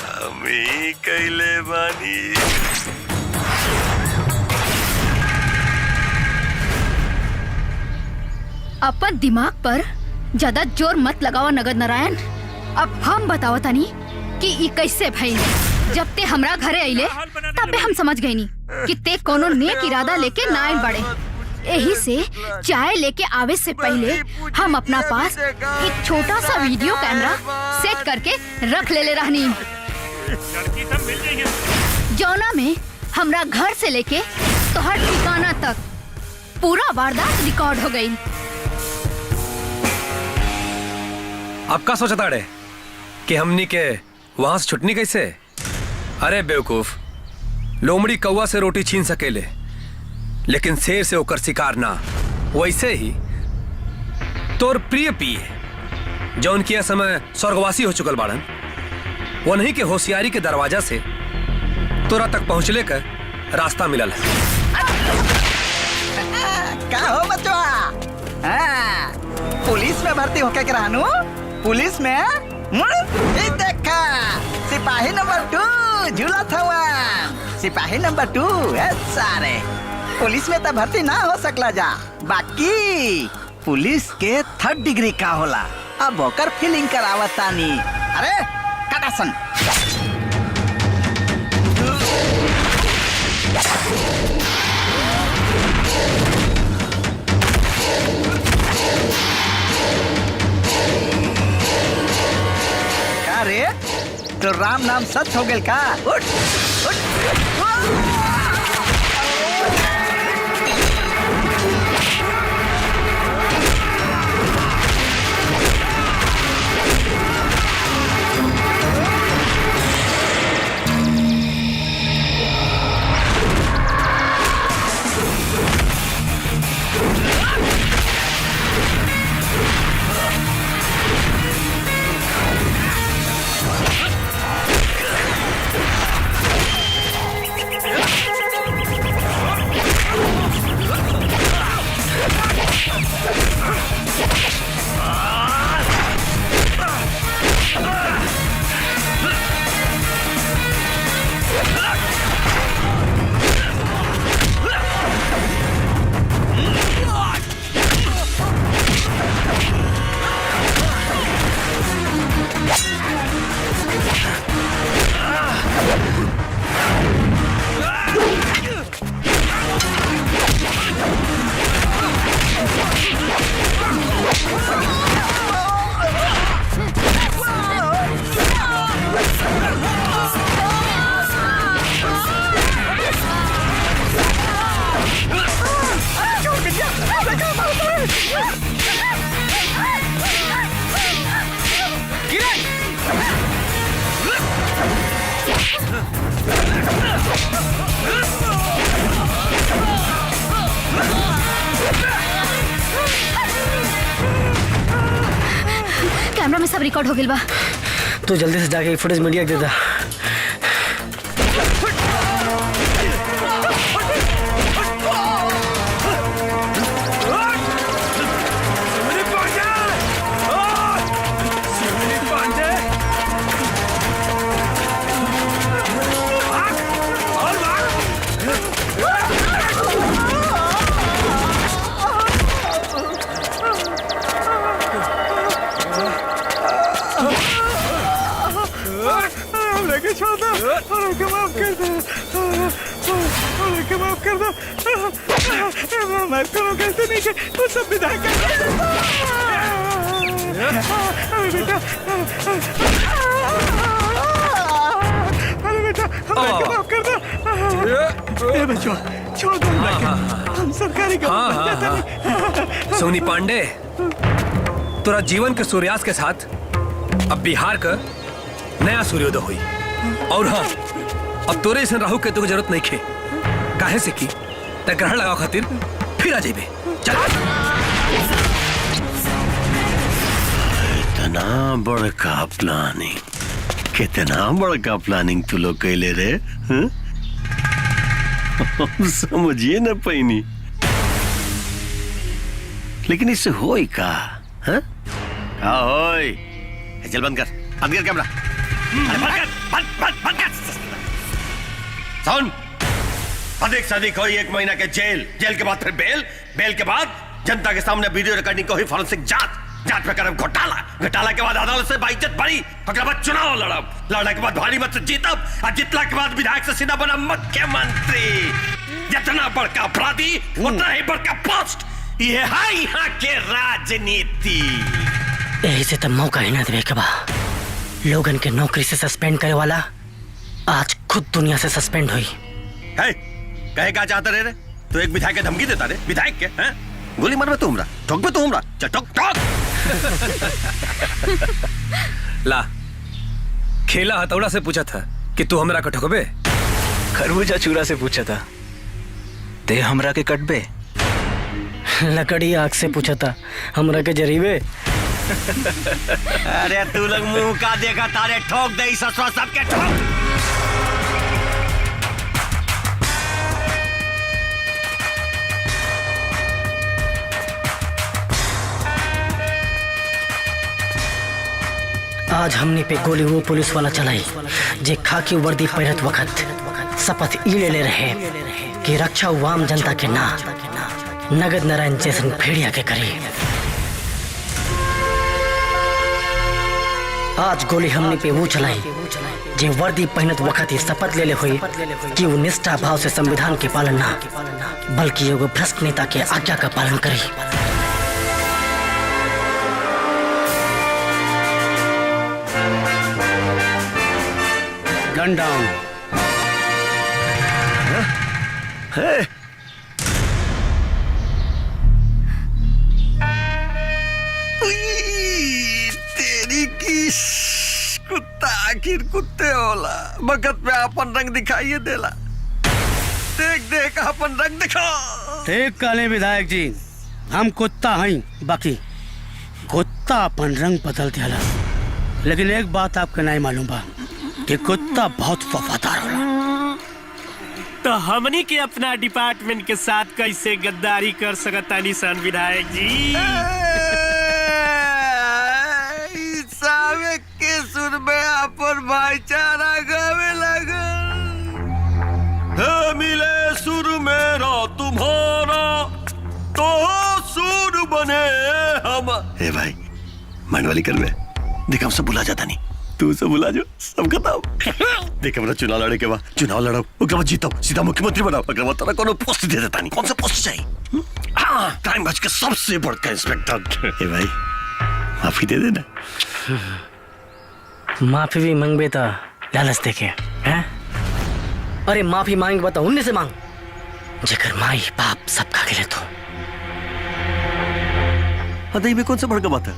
हम ही कैले बानी। अपन दिमाग पर ज्यादा जोर मत लगाओ नगद नारायण। अब हम बताओ तानी कि ई कैसे भइल। जब ते हमरा घरे आइले तब भी हम समझ गईनी कि ते कोनो नेक इरादा लेके ना आइल बड़े। यही से चाय लेके आवे से पहले हम अपना पास एक छोटा सा वीडियो कैमरा सेट करके रख ले रहनी, जौना में हमरा घर से लेके तोहर ठिकाना तक पूरा वारदात रिकॉर्ड हो गई। अब का सोचता रे कि हमनी के वहां से छुटनी कैसे? अरे बेवकूफ, लोमड़ी कौवा से रोटी छीन सकेले लेकिन शेर से होकर शिकार ना। वैसे ही तोर प्रिय पिए जो उनकी समय स्वर्गवासी हो चुकल बाड़न, वो नहीं के होशियारी के दरवाजा से तोरा तक पहुंचले का रास्ता मिलल है। का हो बचवा? पुलिस में भर्ती होके रहनु? पुलिस में ये देखा, सिपाही नंबर 2 झूला था। सिपाही नंबर 2 सारे पुलिस में तो भर्ती ना हो सकला जा। बाकी पुलिस के 3rd डिग्री का होला, अब होकर फीलिंग करावतानी। अरे कटासन रे, तो राम नाम सच हो गए का? उठ, उठ। कैमरा में सब रिकॉर्ड हो गइल बा। तो जल्दी से जाके फुटेज मीडिया दे दा। कर दो। मैं तो कैसे नहीं कि वो सब विदाई कर दो। अरे बेटा, अरे बेटा, हमें माफ कर दो। ए बच्चों, छोड़ दो, हम सरकारी काम। सोनी पांडे, तोरा जीवन के सूर्यास्त के साथ अब बिहार का नया सूर्योदय हुई। और हाँ, अब तोरे ऐसा राहु केतु की जरूरत नहीं खे, काहे से की ते ग्रहण लगाओ खातिर फिर आ जाइबे। चल। इतना बड़का प्लानिंग, कितना बड़का प्लानिंग तू लोग कैले रे? समझिए न पैनी, लेकिन इससे होई का? हाँ होई? चल बंद कर कैमरा। बंद कर। सुन, अधिक से अधिक हुई 1 महीना के जेल, जेल के बाद फिर बेल, बेल के बाद जनता के सामने वीडियो रिकॉर्डिंग को हुई फॉरेंसिक जांच पे करब घोटाला, घोटाला के बाद अदालत से बाइज्जत बरी, ओकरा बाद चुनाव लड़ब, लड़ने के बाद भारी मत से जीतब, और जीतला के बाद विधायक से सीधा बना मुख्यमंत्री। जितना बड़का अपराधी उतना ही बड़का पोस्ट। ये है यहाँ के राजनीति। यही से तब मौका ही ना देवे के बा। लोगन के नौकरी से सस्पेंड करे वाला आज खुद दुनिया से सस्पेंड हुई। है कहे क्या चाहते रे? तू एक विधायक के धमकी देता रे? विधायक के हैं? गोली मार में तू हमरा, ठोक पे तू हमरा, चल ठोक। ला, खेला हथौड़ा से पूछा था कि तू हमरा के ठोकबे? खरबूजा चूरा से पूछा था ते हमरा के कटबे? लकड़ी आग से पूछा था हमरा के जरीबे? अरे तू लोग मुंह का देखा तारे, ठोक दे ससुरा सबके ठोक। आज हमने पे गोली वो पुलिस वाला चलाई जे खाकी वर्दी पहनत वक्त शपथ ई ले रहे कि रक्षा आम जनता के ना नगद नारायण जैसन भेड़िया के करी। आज गोली हमने पे वो चलाई जे वर्दी पहनत वक्त ही शपथ ले हुई कि वो निष्ठा भाव से संविधान के पालन ना बल्कि एगो भ्रष्ट नेता के आज्ञा का पालन करी। गन डाउन। तेरी की कुत्ता आखिर कुत्ते होला, बगत में अपन रंग दिखाइए देला। देख देख अपन रंग दिखा। ठीक काले विधायक जी, हम कुत्ता हैं, बाकी कुत्ता अपन रंग बदल दिया। लेकिन एक बात आपके नहीं मालूम बा कि कुत्ता बहुत वफादार होला। तो हमनी के अपना डिपार्टमेंट के साथ कैसे गद्दारी कर सकता निशान विधायक जी? के सुर में अपन भाईचारा गावे लगा। मिले सुर मेरा तुम्हारा तो सुर बने हम। हे भाई, मन वाली कर में देख, हम सब बुला जाता नहीं, तू सब बुला जो, सब खत्म। देख हमरा चुनाव लड़े के बाद चुनाव लड़ो, ओके बाद जीतो, सीधा मुख्यमंत्री बनाओ, ओके बाद तोरा कोनो पोस्ट दे देता नहीं। कौन सा पोस्ट चाहिए? हाँ, क्राइम ब्रांच के सबसे बड़का इंस्पेक्टर। हे भाई, माफी दे देना। माफी भी मांगबे तो लालच देखे हैं? अरे माफी मांग बता उन्ने से मांग जेकर माई बाप सब खा गए तो। अदई में कौन सा बड़का बात है?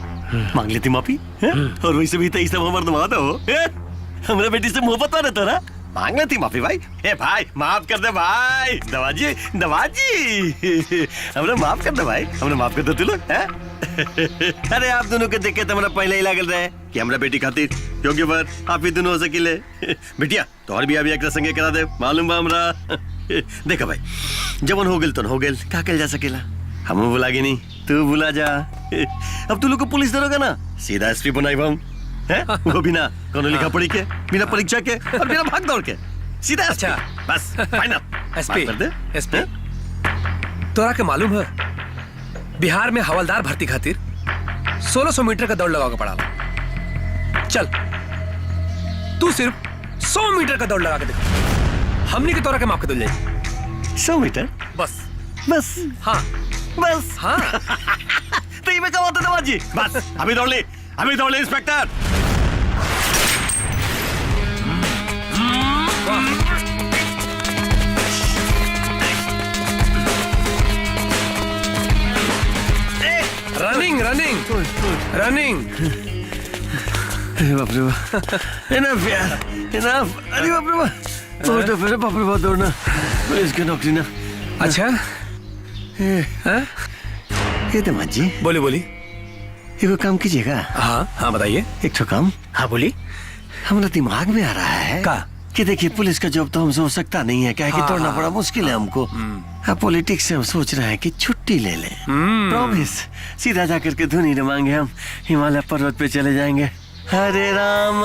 मांग लेती माफी है? और वैसे भी तो सब हमारा दमाद हो, हमारे बेटी से मोहब्बत आ रहता ना, मांग लेती माफी भाई। ए भाई माफ कर दे भाई, दवाजी हमने माफ कर दे भाई, हमने माफ कर दे तू लोग। अरे आप दोनों के देखे तो हमारा पहले ही लागल रहे कि हमारा बेटी खातिर क्योंकि वर आप ही दोनों हो सकिले। बेटिया तो और भी अभी एक संगे करा दे, मालूम बा हमरा। देखा भाई, जवन हो गेल तो हो गेल, का कल जा सकेला। हम बुलागे नहीं, तू बुला जा। अब तू लोग को पुलिस दरोगा ना, सीधा एसपी बनाई हम हैं? वो बिना कोनो लिखा पढ़ी के, बिना परीक्षा के और बिना भाग दौड़ के, सीधा। अच्छा बस फाइनल एसपी कर दे। एसपी तोरा के मालूम है बिहार में हवलदार भर्ती खातिर 1600 मीटर का दौड़ लगाओ के पड़ा। चल तू सिर्फ 100 मीटर का दौड़ लगा के देख, हमने के तोरा के माफ कर दे। 100 मीटर बस बस हाँ बस हाँ तो ये मैं क्या होता नवाज जी बस अभी दौड़ ले इंस्पेक्टर। Running running running. अरे बाप रे बाप, इनफ यार इनफ। अरे बाप रे बाप, बहुत टफ है बाप रे बाप दौड़ना, पुलिस की नौकरी ना। अच्छा ये दमाद जी बोली बोली, ये काम कीजिएगा। हाँ हाँ बताइए। एक तो काम हाँ बोली। हमारा दिमाग में आ रहा है का कि देखिए पुलिस का जॉब तो हमसे हो सकता नहीं है, क्या है कि हाँ, तोड़ना हाँ, बड़ा मुश्किल है हमको। अब पॉलिटिक्स से हम सोच रहे हैं कि छुट्टी ले लें। प्रॉमिस सीधा जाकर के धुन ही मांगे, हम हिमालय पर्वत पे चले जाएंगे। हरे राम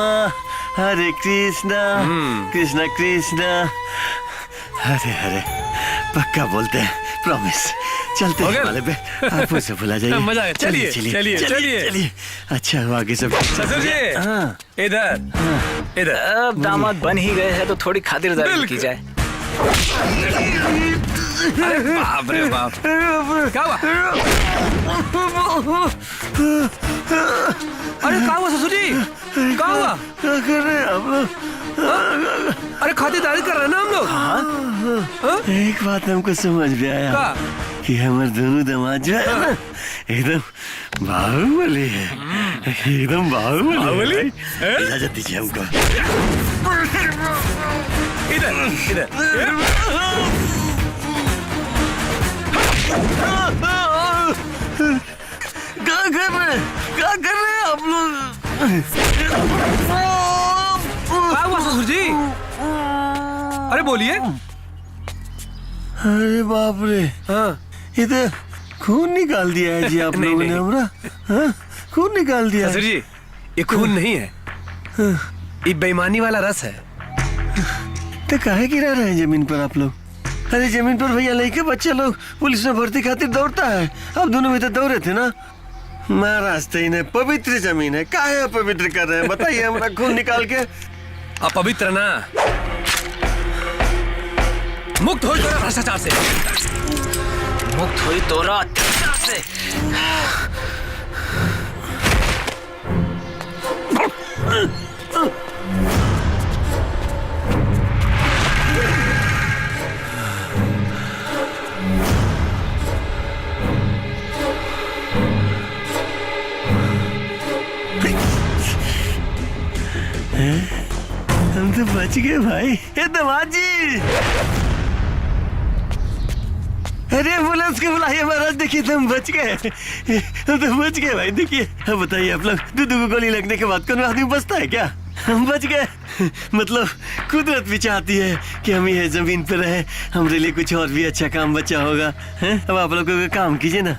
हरे कृष्णा कृष्णा कृष्णा हरे हरे। पक्का बोलते हैं, प्रॉमिस। चलते हैं हिमालय पे, आप मुझसे भुला जाइए। मजा आया। चलिए चलिए चलिए। अच्छा हुआ आगे सब। ससुर जी हाँ इधर इधर। अब दामाद बन ही गए हैं तो थोड़ी खातिरदारी की जाए। बाप रे बाप, क्या हुआ? अरे क्या हुआ ससुर जी, क्या हुआ? क्या कर रहे हैं आप लोग? अरे खातिरदारी कर रहे हैं ना हम लोग। एक बात हमको समझ में आया कि हमारे दोनों दामाद जो है ना एकदम बाहुबली है, एकदम बाहुबली। इजाजत दीजिए हमको। इधर इधर। क्या कर रहे हैं आप लोग? क्या हुआ ससुर जी? अरे बोलिए। अरे बाप रे, हाँ ये तो खून निकाल दिया है जी आप लोगों ने हमारा। हाँ खून निकाल दिया। ससुर जी ये खून नहीं है, ये बेईमानी वाला रस है। तो काहे गिरा रहे हैं जमीन पर आप लोग? अरे जमीन पर भैया लड़के बच्चे लोग पुलिस में भर्ती खातिर दौड़ता है, आप दोनों भी तो दौड़े थे ना। महाराज ने पवित्र जमीन है, काहे अपवित्र कर रहे हैं बताइए हमारा खून निकाल के। अपवित्र ना, मुक्त हो तोरा भ्रष्टाचार से, मुक्त हुई तोरा अत्याचार से। हम तो बच गए भाई। ये दामाद जी, अरे एम्बुलेंस को बुलाइए महाराज, देखिए तुम बच गए, हम तो बच गए भाई। देखिए अब बताइए आप लोग, दो गोली लगने के बाद कौन आदमी बचता है क्या? हम बच गए। मतलब कुदरत भी चाहती है कि हम ये जमीन पर रहे, हमारे लिए कुछ और भी अच्छा काम बचा होगा। अब आप लोगों का काम कीजिए ना,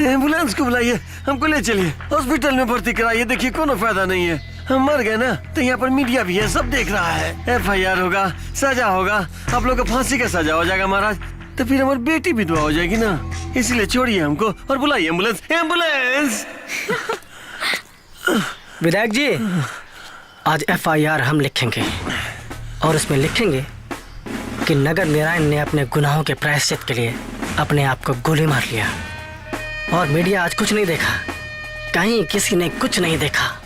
एम्बुलेंस को बुलाइए, हमको ले चलिए हॉस्पिटल में भर्ती कराइए। देखिए कोनो फायदा नहीं है, हम मर गए ना तो यहाँ पर मीडिया भी है, सब देख रहा है। FIR होगा, सजा होगा, आप लोग को फांसी का सजा हो जाएगा महाराज, तो फिर हमारी बेटी विधवा हो जाएगी ना। इसलिए छोड़िए हमको और बुलाइए एम्बुलेंस। एम्बुलेंस। विधायक जी आज FIR हम लिखेंगे और उसमें लिखेंगे कि नगर नारायण ने अपने गुनाहों के प्रायश्चित के लिए अपने आप को गोली मार लिया। और मीडिया आज कुछ नहीं देखा, कहीं किसी ने कुछ नहीं देखा।